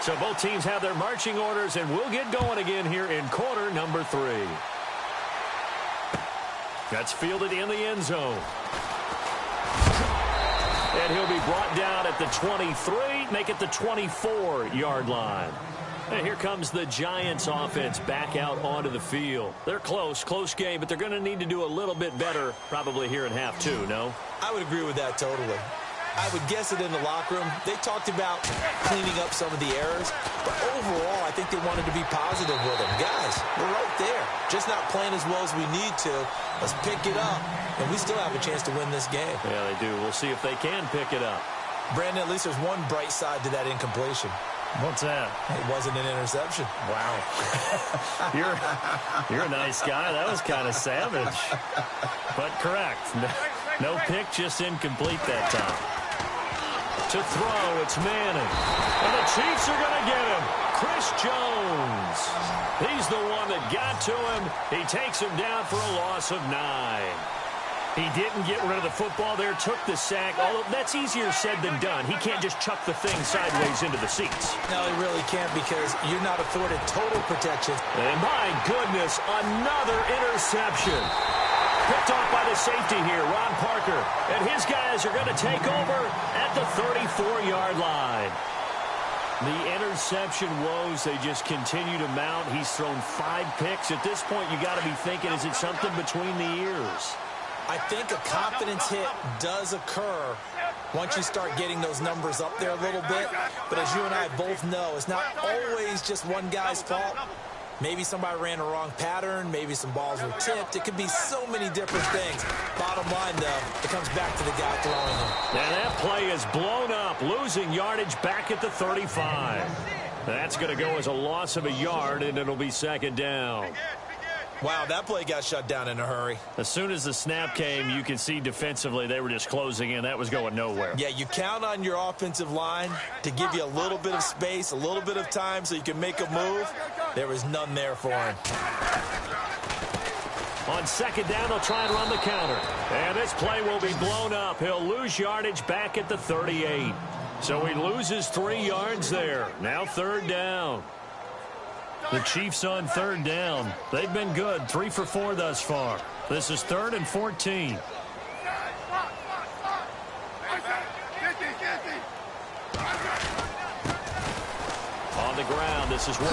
So both teams have their marching orders, and we'll get going again here in quarter number 3. That's fielded in the end zone. And he'll be brought down at the 23, make it the 24-yard line. And here comes the Giants offense back out onto the field. They're close game, but they're going to need to do a little bit better probably here in half 2, no? I would agree with that totally. I would guess it in the locker room. They talked about cleaning up some of the errors, but overall, I think they wanted to be positive with them. Guys, we're right there. Just not playing as well as we need to. Let's pick it up, and we still have a chance to win this game. Yeah, they do. We'll see if they can pick it up. Brandon, at least there's one bright side to that incompletion. What's that? It wasn't an interception. Wow. You're a nice guy. That was kind of savage. But correct. No pick, just incomplete that time. To throw, it's Manning. And the Chiefs are going to get him. Chris Jones. He's the one that got to him. He takes him down for a loss of 9. He didn't get rid of the football there, took the sack. Although that's easier said than done. He can't just chuck the thing sideways into the seats. No, he really can't because you're not afforded total protection. And my goodness, another interception. Picked off by the safety here, Ron Parker. And his guys are going to take over at the 34-yard line. The interception woes, they just continue to mount. He's thrown 5 picks. At this point, you got to be thinking, is it something between the ears? I think a confidence hit does occur once you start getting those numbers up there a little bit. But as you and I both know, it's not always just one guy's fault. Maybe somebody ran a wrong pattern. Maybe some balls were tipped. It could be so many different things. Bottom line, though, it comes back to the guy throwing them. And that play is blown up, losing yardage back at the 35. That's going to go as a loss of a yard, and it'll be second down. Wow, that play got shut down in a hurry. As soon as the snap came, you can see defensively they were just closing in. That was going nowhere. Yeah, you count on your offensive line to give you a little bit of space, a little bit of time so you can make a move. There was none there for him. On second down, they'll try and run the counter. And this play will be blown up. He'll lose yardage back at the 38. So he loses 3 yards there. Now third down. The Chiefs on third down. They've been good. 3 for 4 thus far. This is 3rd and 14. On the ground, this is Ware.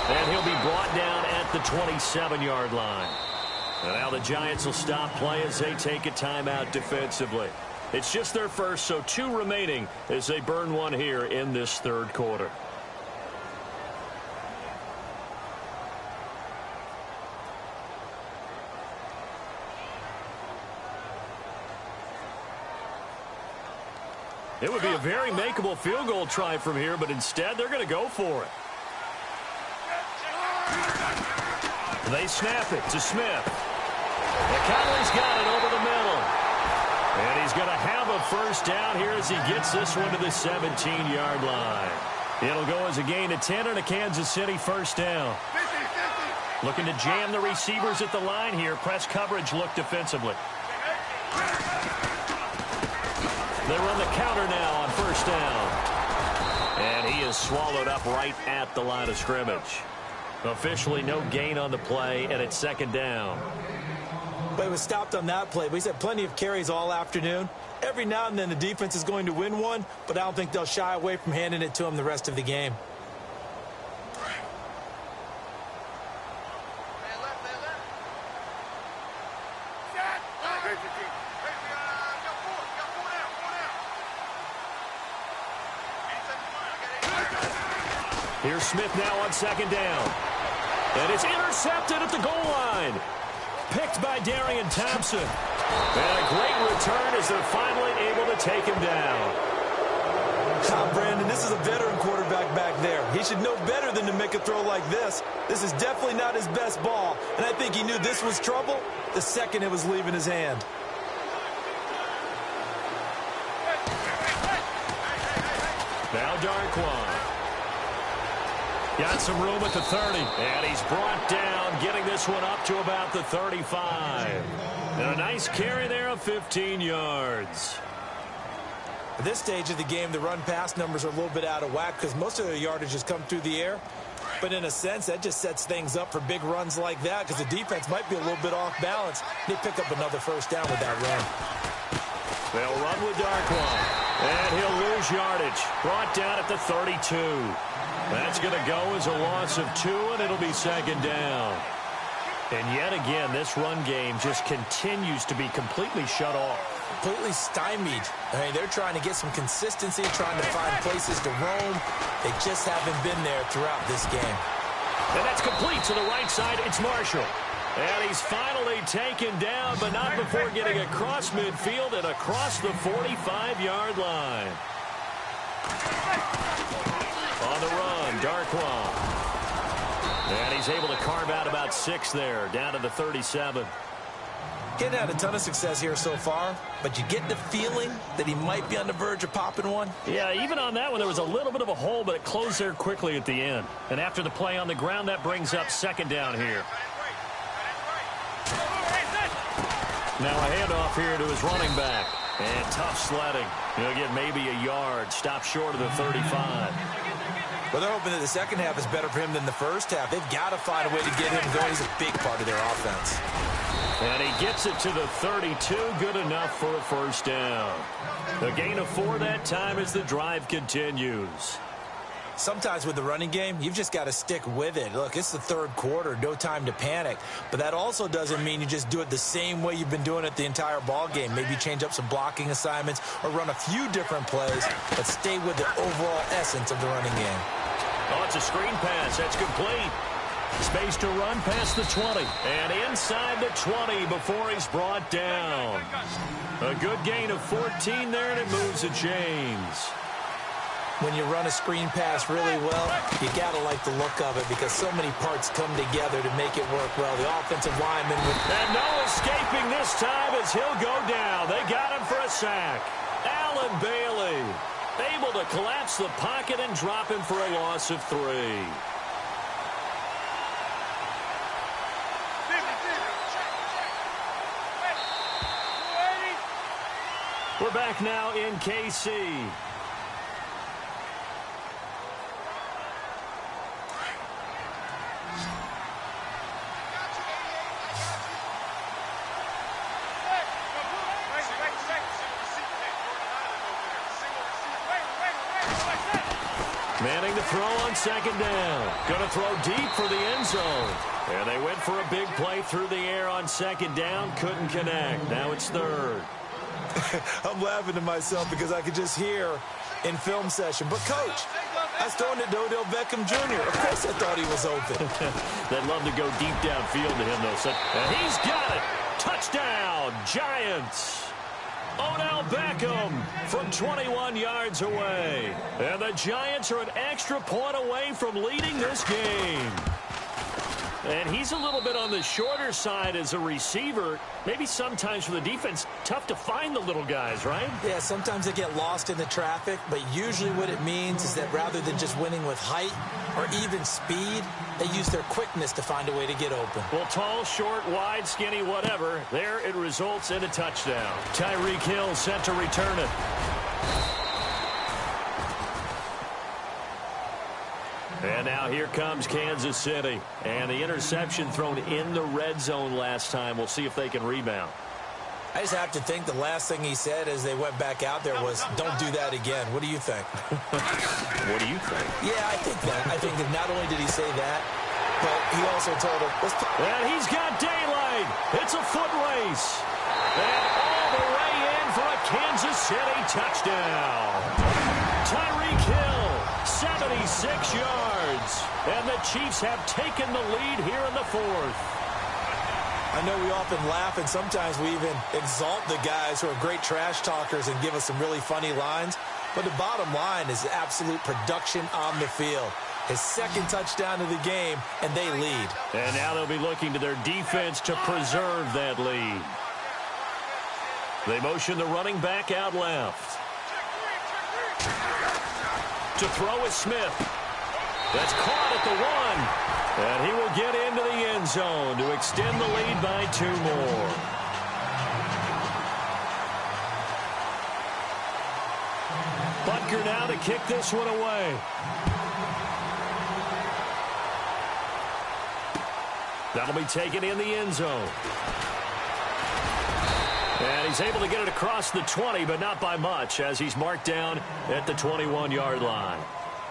And he'll be brought down at the 27-yard line. And now the Giants will stop play as they take a timeout defensively. It's just their first, so 2 remaining as they burn one here in this third quarter. It would be a very makeable field goal try from here, but instead they're going to go for it. They snap it to Smith. McConnelly's got it over the middle. And he's going to have a first down here as he gets this one to the 17-yard line. It'll go as a gain of 10 and a Kansas City first down. Looking to jam the receivers at the line here. Press coverage look defensively. They run the counter now on first down. And he is swallowed up right at the line of scrimmage. Officially no gain on the play, and it's second down. But it was stopped on that play. But he's had plenty of carries all afternoon. Every now and then the defense is going to win one, but I don't think they'll shy away from handing it to him the rest of the game. Here's Smith now on second down. And it's intercepted at the goal line. Picked by Darian Thompson. And a great return as they're finally able to take him down. Brandon, this is a veteran quarterback back there. He should know better than to make a throw like this. This is definitely not his best ball. And I think he knew this was trouble the second it was leaving his hand. Now Darquan. Got some room at the 30. And he's brought down, getting this one up to about the 35. And a nice carry there of 15 yards. At this stage of the game, the run-pass numbers are a little bit out of whack because most of their yardage has come through the air. But in a sense, that just sets things up for big runs like that because the defense might be a little bit off balance. They pick up another first down with that run. They'll run with Darquan. And he'll lose yardage. Brought down at the 32. That's going to go as a loss of 2, and it'll be second down. And yet again, this run game just continues to be completely shut off. Completely stymied. I mean, they're trying to get some consistency, trying to find places to roam. They just haven't been there throughout this game. And that's complete to the right side. It's Marshall. And he's finally taken down, but not before getting across midfield and across the 45-yard line. On the run, Darquan. And he's able to carve out about 6 there, down to the 37. Getting had a ton of success here so far, but you get the feeling that he might be on the verge of popping one. Yeah, even on that one, there was a little bit of a hole, but it closed there quickly at the end. And after the play on the ground, that brings up second down here. Now a handoff here to his running back. And tough sledding. He'll get maybe a yard. Stop short of the 35. Well, they're hoping that the second half is better for him than the first half. They've got to find a way to get him going. He's a big part of their offense. And he gets it to the 32. Good enough for a first down. A gain of 4 that time as the drive continues. Sometimes with the running game, you've just got to stick with it. Look, it's the third quarter, no time to panic. But that also doesn't mean you just do it the same way you've been doing it the entire ball game. Maybe change up some blocking assignments or run a few different plays, but stay with the overall essence of the running game. Oh, it's a screen pass. That's complete. Space to run past the 20. And inside the 20 before he's brought down. A good gain of 14 there, and it moves the chains. when you run a screen pass really well, you got to like the look of it because so many parts come together to make it work well. The offensive lineman And no escaping this time as he'll go down. They got him for a sack. Allen Bailey able to collapse the pocket and drop him for a loss of 3. We're back now in KC. Manning to throw on second down. Going to throw deep for the end zone. And they went for a big play through the air on second down. Couldn't connect. Now it's third. I'm laughing to myself because I could just hear in film session. But, Coach, I was throwing to Odell Beckham Jr. Of course I thought he was open. They'd love to go deep downfield to him, though. And he's got it. Touchdown, Giants. Odell Beckham from 21 yards away. And the Giants are an extra point away from leading this game. And he's a little bit on the shorter side as a receiver. Maybe sometimes for the defense, tough to find the little guys, right? Yeah, sometimes they get lost in the traffic, but usually what it means is that rather than just winning with height or even speed, they use their quickness to find a way to get open. Well, tall, short, wide, skinny, whatever, there it results in a touchdown. Tyreek Hill set to return it. And now here comes Kansas City. And the interception thrown in the red zone last time. We'll see if they can rebound. I just have to think the last thing he said as they went back out there was, don't do that again. What do you think? What do you think? Yeah, I think that. I think that not only did he say that, but he also told him, and he's got daylight. It's a foot race. And all the way in for a Kansas City touchdown. Tyreek Hill, 76 yards. And the Chiefs have taken the lead here in the fourth. I know we often laugh and sometimes we even exalt the guys who are great trash talkers and give us some really funny lines. But the bottom line is absolute production on the field. His second touchdown of the game, and they lead. And now they'll be looking to their defense to preserve that lead. They motion the running back out left. To throw is Smith. That's caught at the 1. And he will get into the end zone to extend the lead by 2 more. Butker now to kick this one away. That'll be taken in the end zone. And he's able to get it across the 20, but not by much, as he's marked down at the 21-yard line.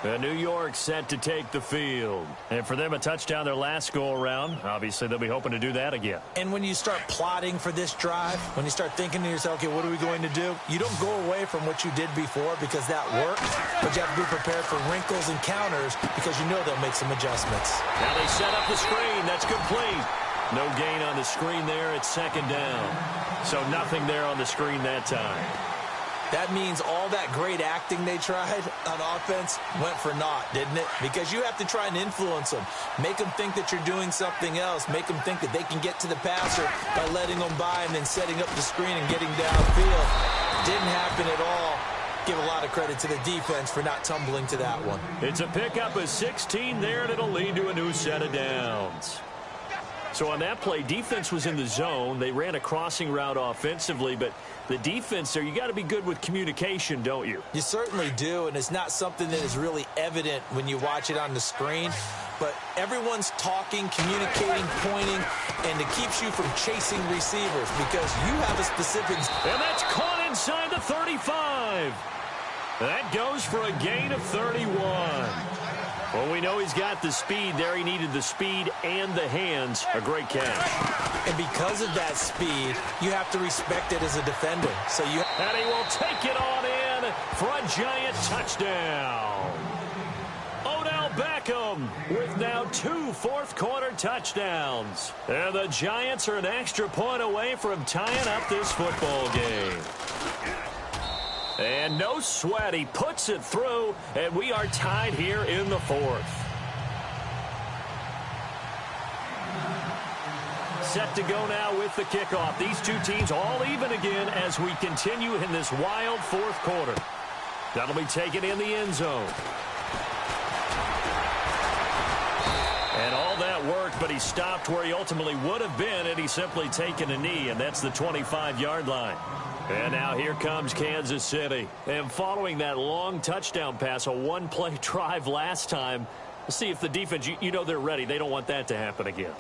And New York set to take the field. And for them, a touchdown their last go-around. Obviously, they'll be hoping to do that again. And when you start plotting for this drive, when you start thinking to yourself, okay, what are we going to do? You don't go away from what you did before because that worked, but you have to be prepared for wrinkles and counters because you know they'll make some adjustments. Now they set up the screen. That's complete. No gain on the screen there. It's second down. So nothing there on the screen that time. That means all that great acting they tried on offense went for naught, didn't it? Because you have to try and influence them. Make them think that you're doing something else. Make them think that they can get to the passer by letting them by and then setting up the screen and getting downfield. Didn't happen at all. Give a lot of credit to the defense for not tumbling to that one. It's a pickup of 16 there, and it'll lead to a new set of downs. So on that play, defense was in the zone. They ran a crossing route offensively, but the defense there, you got to be good with communication, don't you? You certainly do, and it's not something that is really evident when you watch it on the screen. But everyone's talking, communicating, pointing, and it keeps you from chasing receivers because you have a specific... And that's caught inside the 35. That goes for a gain of 31. Well, we know he's got the speed there. He needed the speed and the hands. A great catch. And because of that speed, you have to respect it as a defender. And he will take it on in for a Giant touchdown. Odell Beckham with now 2 fourth-quarter touchdowns. And the Giants are an extra point away from tying up this football game. And no sweat. He puts it through, and we are tied here in the fourth. Set to go now with the kickoff. These two teams all even again as we continue in this wild fourth quarter. That'll be taken in the end zone. And all that work, but he stopped where he ultimately would have been had he simply taken a knee, and that's the 25-yard line. And now here comes Kansas City. And following that long touchdown pass, a one-play drive last time, let's see if the defense, you know they're ready. They don't want that to happen again.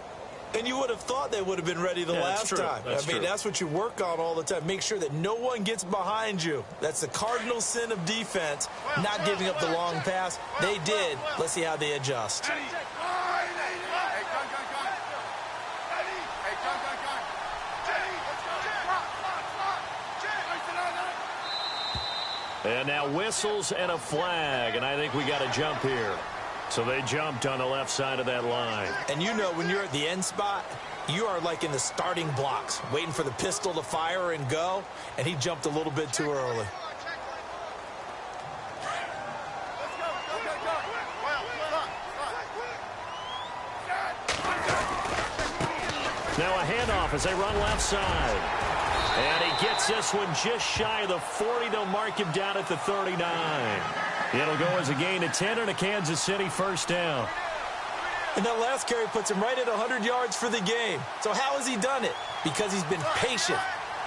And you would have thought they would have been ready the last time. That's what you work on all the time. Make sure that no one gets behind you. That's the cardinal sin of defense, not giving up the long pass. They did. Let's see how they adjust. And now whistles and a flag, and I think we got a jump here. So they jumped on the left side of that line. And you know when you're at the end spot, you are like in the starting blocks, waiting for the pistol to fire and go, and he jumped a little bit too early. Now a handoff as they run left side. And he gets this one just shy of the 40. They'll mark him down at the 39. It'll go as a gain of 10 and a Kansas City first down. And that last carry puts him right at 100 yards for the game. So how has he done it? Because he's been patient,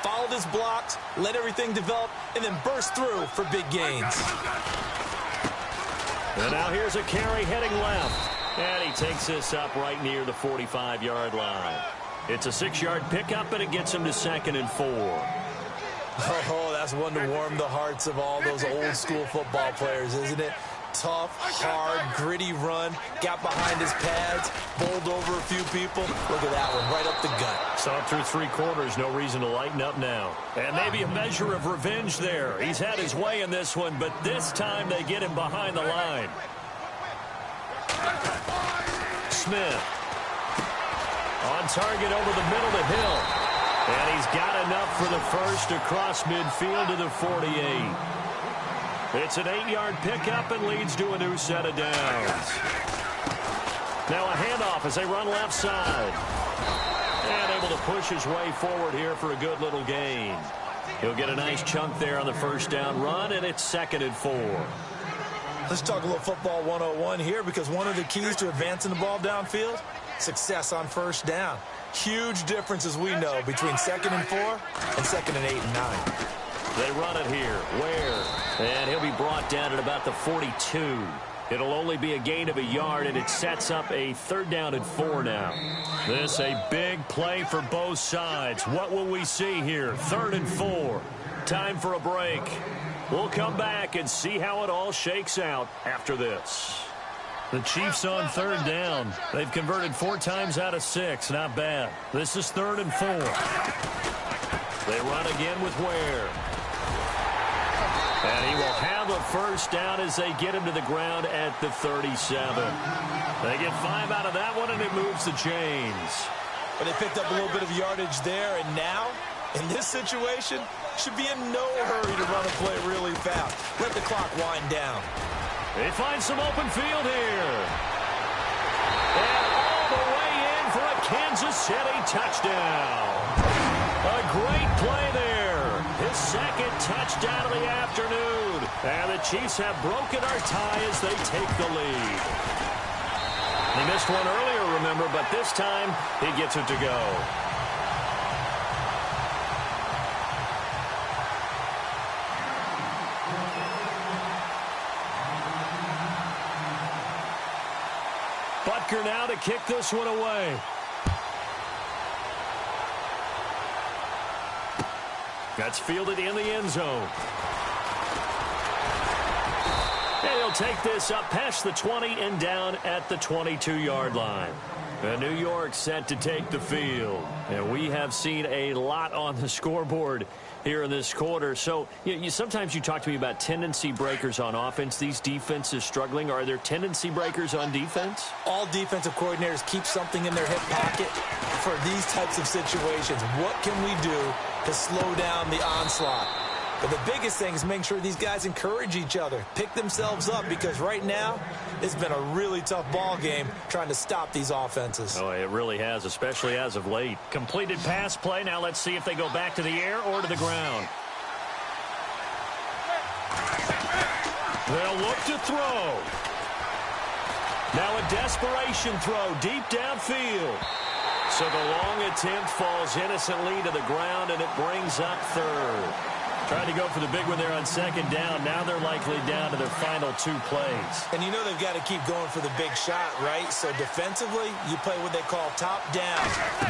followed his blocks, let everything develop, and then burst through for big gains. And now here's a carry heading left. And he takes this up right near the 45-yard line. It's a 6-yard pickup, and it gets him to 2nd and 4. Oh, that's one to warm the hearts of all those old-school football players, isn't it? Tough, hard, gritty run, got behind his pads, bowled over a few people. Look at that one, right up the gut. Saw through 3 quarters, no reason to lighten up now. And maybe a measure of revenge there. He's had his way in this one, but this time they get him behind the line. Smith. On target over the middle to Hill. And he's got enough for the first across midfield to the 48. It's an 8-yard pickup and leads to a new set of downs. Now a handoff as they run left side. And able to push his way forward here for a good little gain. He'll get a nice chunk there on the first down run, and it's 2nd and 4. Let's talk a little football 101 here, because one of the keys to advancing the ball downfield, success on first down. Huge difference, as we know, between 2nd and 4 and 2nd and 8 and 9. They run it here. Where? And he'll be brought down at about the 42. It'll only be a gain of a yard, and it sets up a 3rd down and 4 now. This a big play for both sides. What will we see here? 3rd and 4. Time for a break. We'll come back and see how it all shakes out after this. The Chiefs on 3rd down. They've converted 4 times out of 6. Not bad. This is 3rd and 4. They run again with Ware. And he will have a first down as they get him to the ground at the 37. They get 5 out of that one, and it moves the chains. But they picked up a little bit of yardage there, and now, in this situation, should be in no hurry to run a play really fast. Let the clock wind down. They find some open field here. And all the way in for a Kansas City touchdown. A great play there. His 2nd touchdown of the afternoon. And the Chiefs have broken our tie as they take the lead. They missed one earlier, remember, but this time he gets it to go. Butker now to kick this one away. That's fielded in the end zone. And he'll take this up past the 20 and down at the 22-yard line. And New York set to take the field. And we have seen a lot on the scoreboard here in this quarter. So sometimes you talk to me about tendency breakers on offense. These defenses struggling. Are there tendency breakers on defense? All defensive coordinators keep something in their hip pocket for these types of situations. What can we do to slow down the onslaught? But the biggest thing is making sure these guys encourage each other, pick themselves up, because right now it's been a really tough ball game trying to stop these offenses. Oh, it really has, especially as of late. Completed pass play. Now let's see if they go back to the air or to the ground. They'll look to throw. Now a desperation throw deep downfield. So the long attempt falls innocently to the ground, and it brings up third. Tried to go for the big one there on second down. Now they're likely down to their final 2 plays. And you know they've got to keep going for the big shot, right? So defensively, you play what they call top down.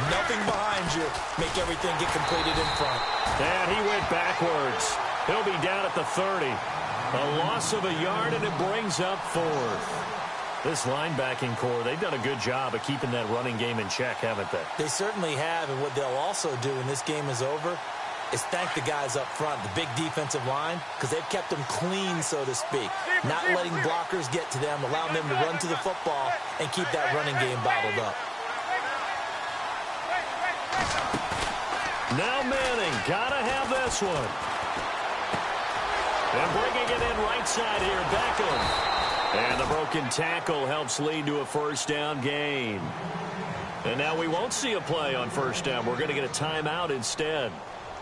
Nothing behind you. Make everything get completed in front. And he went backwards. He'll be down at the 30. A loss of a yard, and it brings up 4th. This linebacking core, they've done a good job of keeping that running game in check, haven't they? They certainly have, and what they'll also do when this game is over is thank the guys up front, the big defensive line, because they've kept them clean, so to speak. Not letting blockers get to them, allowing them to run to the football and keep that running game bottled up. Now Manning, gotta have this one. And bringing it in right side here, Beckham. And the broken tackle helps lead to a first down gain. And now we won't see a play on first down. We're going to get a timeout instead,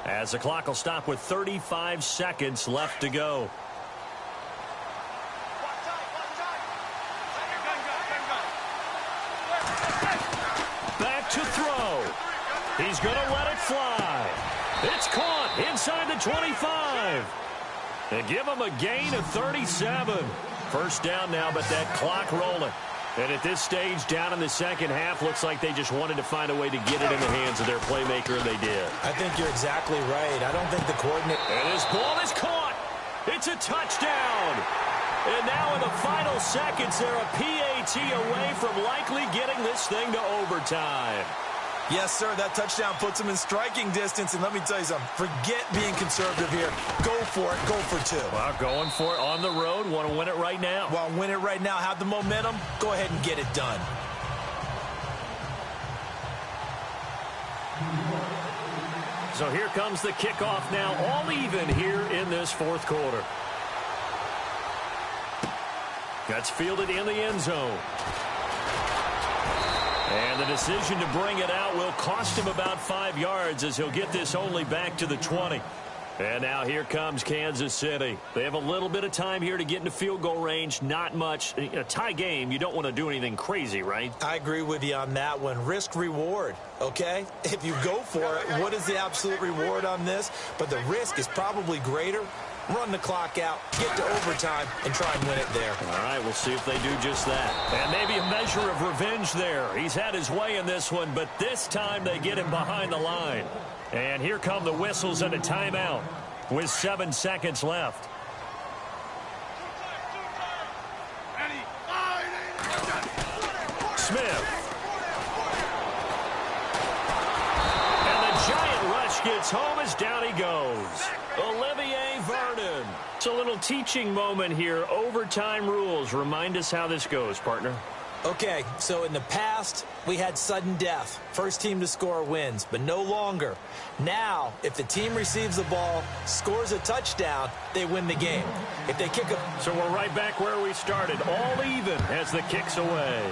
as the clock will stop with 35 seconds left to go. Back to throw. He's going to let it fly. It's caught inside the 25. And give him a gain of 37. First down now, but that clock rolling. And at this stage, down in the second half, looks like they just wanted to find a way to get it in the hands of their playmaker, and they did. I think you're exactly right. I don't think the coordinator... And his ball is caught. It's a touchdown. And now in the final seconds, they're a PAT away from likely getting this thing to overtime. Yes, sir, that touchdown puts them in striking distance. And let me tell you something, forget being conservative here. Go for it, go for 2. Well, going for it on the road. Want to win it right now. Want to win it right now, have the momentum, go ahead and get it done. So here comes the kickoff now, all even here in this fourth quarter. That's fielded in the end zone. And the decision to bring it out will cost him about 5 yards, as he'll get this only back to the 20. And now here comes Kansas City. They have a little bit of time here to get into field goal range. Not much. In a tie game, you don't want to do anything crazy, right? I agree with you on that one. Risk reward, okay? If you go for it, what is the absolute reward on this? But the risk is probably greater. Run the clock out, get to overtime, and try and win it there. All right, we'll see if they do just that. And maybe a measure of revenge there. He's had his way in this one, but this time they get him behind the line. And here come the whistles and a timeout with 7 seconds left. Smith. And the giant rush gets home as down he goes. Olivier Vernon. It's a little teaching moment here. Overtime rules. Remind us how this goes, partner. Okay, so in the past, we had sudden death. First team to score wins, but no longer. Now, if the team receives the ball, scores a touchdown, they win the game. If they kick a... So we're right back where we started. All even as the kick's away.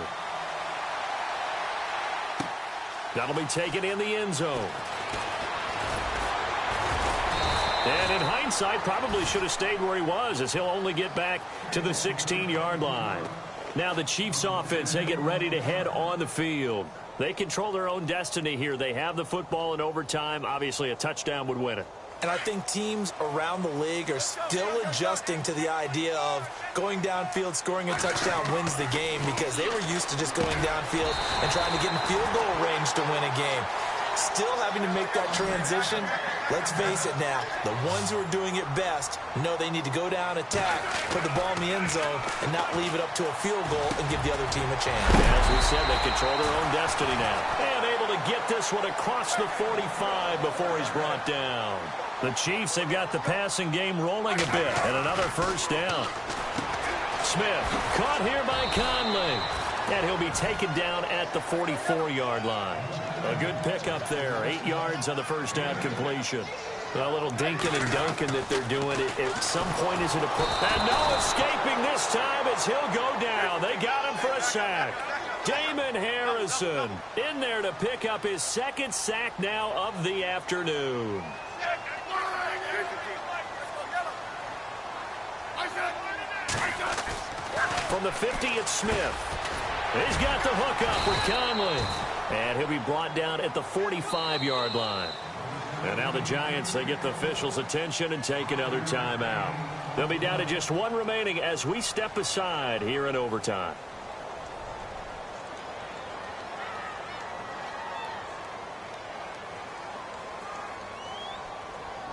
That'll be taken in the end zone. And in hindsight, probably should have stayed where he was, as he'll only get back to the 16-yard line. Now the Chiefs offense, they get ready to head on the field. They control their own destiny here. They have the football in overtime. Obviously, a touchdown would win it. And I think teams around the league are still adjusting to the idea of going downfield, scoring a touchdown wins the game, because they were used to just going downfield and trying to get in field goal range to win a game. Still having to make that transition. Let's face it now, the ones who are doing it best know they need to go down, attack, put the ball in the end zone, and not leave it up to a field goal and give the other team a chance. As we said, they control their own destiny now. And able to get this one across the 45 before he's brought down. The Chiefs, they've got the passing game rolling a bit, and another first down. Smith, caught here by Conley. And he'll be taken down at the 44-yard line. A good pickup there. 8 yards on the first down completion. A little dinking and dunking that they're doing. At some point, is it a... And no escaping this time as he'll go down. They got him for a sack. Damon Harrison in there to pick up his second sack now of the afternoon. From the 50, it's Smith. He's got the hook up with Conley. And he'll be brought down at the 45-yard line. And now the Giants, they get the officials' attention and take another timeout. They'll be down to just one remaining as we step aside here in overtime.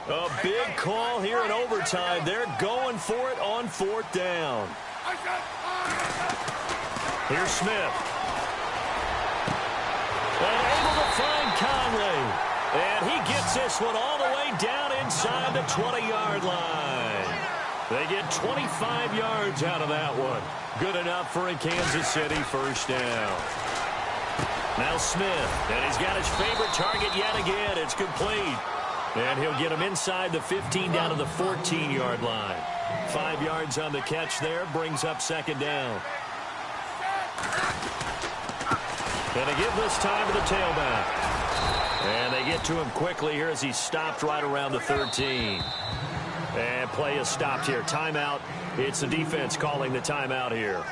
A big call here in overtime. They're going for it on fourth down. Here's Smith. And able to find Conley. And he gets this one all the way down inside the 20-yard line. They get 25 yards out of that one. Good enough for a Kansas City first down. Now Smith, and he's got his favorite target yet again. It's complete. And he'll get him inside the 15 down to the 14-yard line. 5 yards on the catch there, brings up second down. And they give this time to the tailback. And they get to him quickly here as he's stopped right around the 13. And play is stopped here. Timeout. It's the defense calling the timeout here.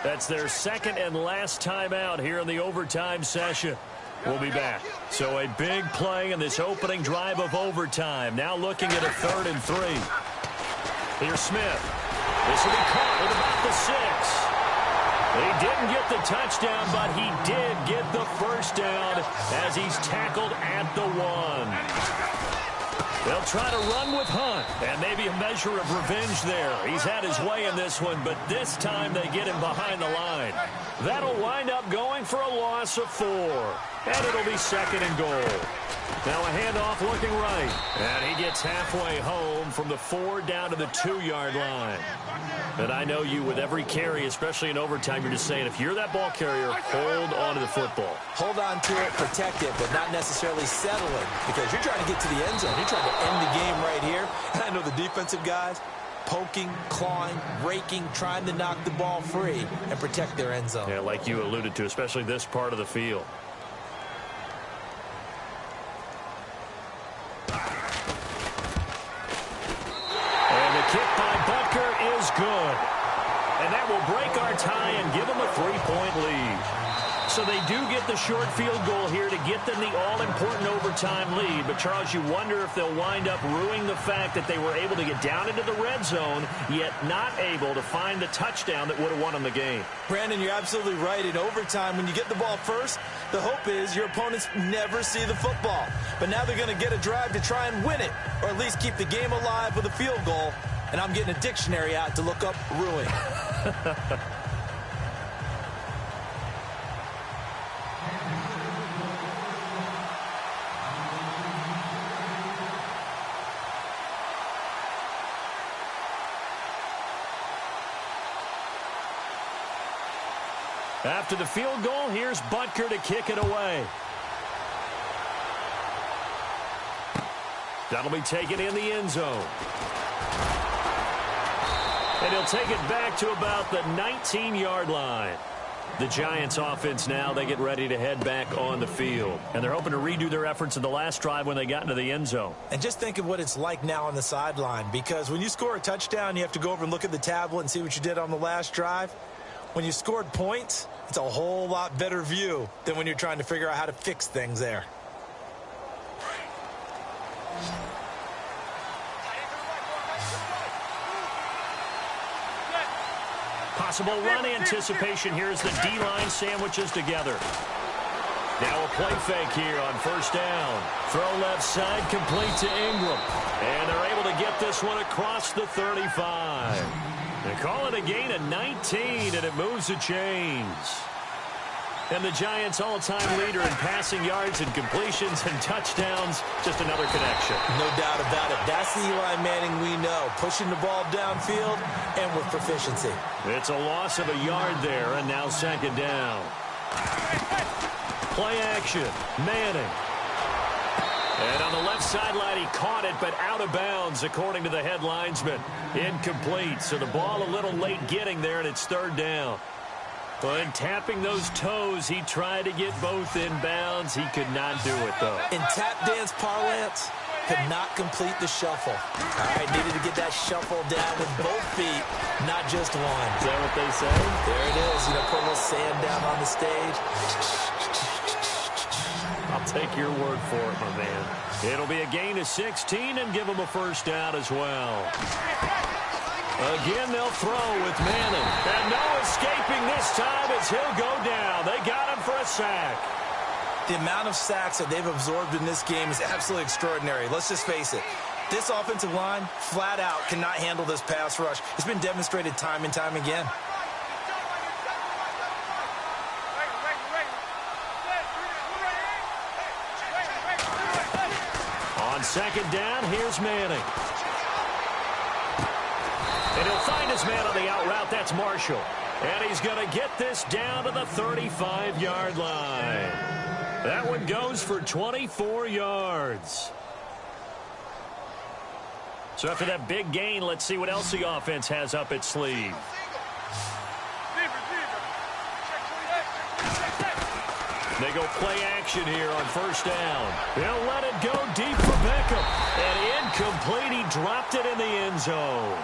That's their second and last timeout here in the overtime session. We'll be back. So a big play in this opening drive of overtime. Now looking at a 3rd and 3. Here's Smith. This will be caught at about the 6. He didn't get the touchdown, but he did get the first down as he's tackled at the 1. They'll try to run with Hunt, and maybe a measure of revenge there. He's had his way in this one, but this time they get him behind the line. That'll wind up going for a loss of 4, and it'll be 2nd and goal. Now a handoff looking right, and he gets halfway home from the 4 down to the 2-yard line. And I know you, with every carry, especially in overtime, you're just saying, if you're that ball carrier, hold on to the football. Hold on to it, protect it, but not necessarily settle it, because you're trying to get to the end zone. You're trying to end the game right here. And I know the defensive guys, poking, clawing, raking, trying to knock the ball free and protect their end zone. Yeah, like you alluded to, especially this part of the field. Kick by Butker is good. And that will break our tie and give them a 3-point lead. So they do get the short field goal here to get them the all-important overtime lead. But, Charles, you wonder if they'll wind up ruining the fact that they were able to get down into the red zone, yet not able to find the touchdown that would have won them the game. Brandon, you're absolutely right. In overtime, when you get the ball first, the hope is your opponents never see the football. But now they're going to get a drive to try and win it, or at least keep the game alive with a field goal. And I'm getting a dictionary out to look up ruin. After the field goal, here's Butker to kick it away. That'll be taken in the end zone. And he'll take it back to about the 19-yard line. The Giants offense now, they get ready to head back on the field. And they're hoping to redo their efforts in the last drive when they got into the end zone. And just think of what it's like now on the sideline, because when you score a touchdown, you have to go over and look at the tablet and see what you did on the last drive. When you scored points, it's a whole lot better view than when you're trying to figure out how to fix things there. Possible run anticipation here as the D-line sandwiches together. Now a play fake here on first down. Throw left side, complete to Ingram. And they're able to get this one across the 35. They call it a gain of 19, and it moves the chains. And the Giants' all-time leader in passing yards and completions and touchdowns. Just another connection. No doubt about it. That's the Eli Manning we know. Pushing the ball downfield and with proficiency. It's a loss of a yard there, and now second down. Play action. Manning. And on the left sideline, he caught it, but out of bounds, according to the head linesman. Incomplete. So the ball a little late getting there, and it's third down. But tapping those toes, he tried to get both in bounds. He could not do it, though. In tap dance parlance, could not complete the shuffle. All right, needed to get that shuffle down with both feet, not just one. Is that what they say? There it is. You know, put a little sand down on the stage. I'll take your word for it, my man. It'll be a gain of 16 and give him a first down as well. Again, they'll throw with Madden. And no escaping this time as he'll go down. They got him for a sack. The amount of sacks that they've absorbed in this game is absolutely extraordinary. Let's just face it. This offensive line, flat out, cannot handle this pass rush. It's been demonstrated time and time again. On second down, here's Manning. And he'll find his man on the out route. That's Marshall. And he's going to get this down to the 35-yard line. That one goes for 24 yards. So after that big gain, let's see what else the offense has up its sleeve. They go play action here on first down. They'll let it go deep for Beckham. And incomplete. He dropped it in the end zone.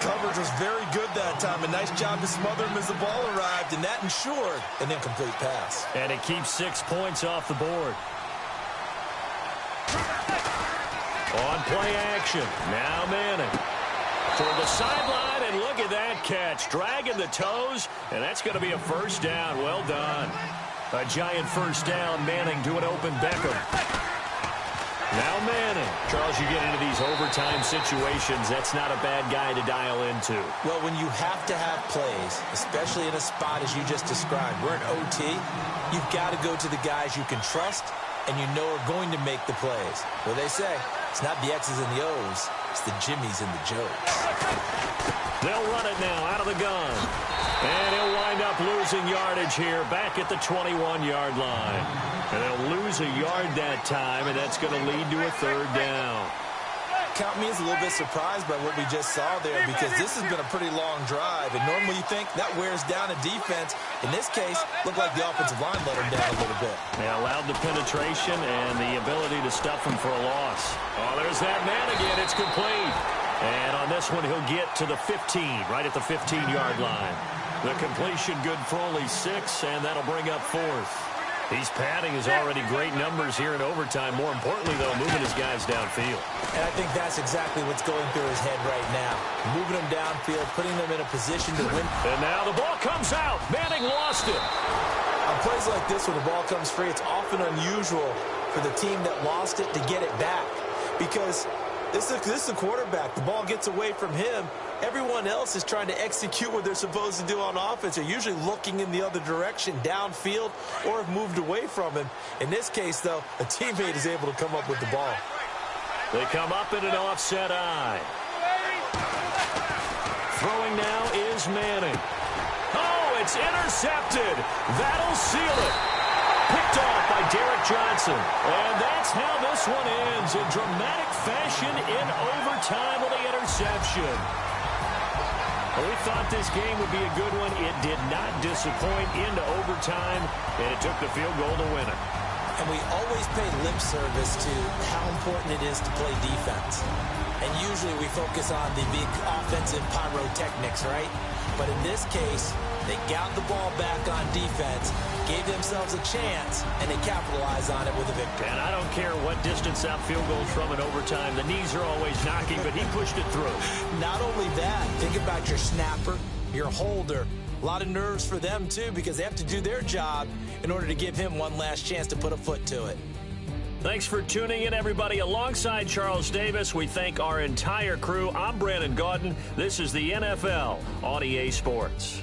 Coverage was very good that time. A nice job to smother him as the ball arrived, and that ensured an incomplete pass. And it keeps 6 points off the board. On play action. Now Manning. Toward the sideline, and look at that catch. Dragging the toes, and that's going to be a first down. Well done. A giant first down. Manning to an open Beckham. Now Manning. Charles, you get into these overtime situations, that's not a bad guy to dial into. Well, when you have to have plays, especially in a spot as you just described, we're in OT, you've got to go to the guys you can trust and you know are going to make the plays. What they say, it's not the X's and the O's, it's the Jimmies and the Joes. They'll run it now out of the gun. And he'll wind up losing yardage here back at the 21-yard line. And they'll lose a yard that time, and that's going to lead to a third down. Count me as a little bit surprised by what we just saw there because this has been a pretty long drive. And normally you think that wears down a defense. In this case, looked like the offensive line let him down a little bit. They allowed the penetration and the ability to stuff him for a loss. Oh, there's that man again. It's complete. And on this one, he'll get to the 15, right at the 15-yard line. The completion good for only 6, and that'll bring up fourth. He's padding his already great numbers here in overtime. More importantly, though, moving his guys downfield. And I think that's exactly what's going through his head right now. Moving them downfield, putting them in a position to win. And now the ball comes out. Manning lost it. On plays like this where the ball comes free, it's often unusual for the team that lost it to get it back. Because this is a quarterback. The ball gets away from him. Everyone else is trying to execute what they're supposed to do on offense. They're usually looking in the other direction, downfield, or have moved away from him. In this case, though, a teammate is able to come up with the ball. They come up in an offset eye. Throwing now is Manning. Oh, it's intercepted. That'll seal it. Picked off by Derek Johnson. And that's how this one ends in dramatic fashion in overtime with the interception. Well, we thought this game would be a good one. It did not disappoint into overtime, and it took the field goal to win it. And we always pay lip service to how important it is to play defense. And usually we focus on the big offensive pyrotechnics, right? But in this case, they got the ball back on defense, gave themselves a chance, and they capitalized on it with a victory. And I don't care what distance that field goes from in overtime. The knees are always knocking, but he pushed it through. Not only that, think about your snapper, your holder. A lot of nerves for them, too, because they have to do their job in order to give him one last chance to put a foot to it. Thanks for tuning in, everybody. Alongside Charles Davis, we thank our entire crew. I'm Brandon Gaudin. This is the NFL on EA Sports.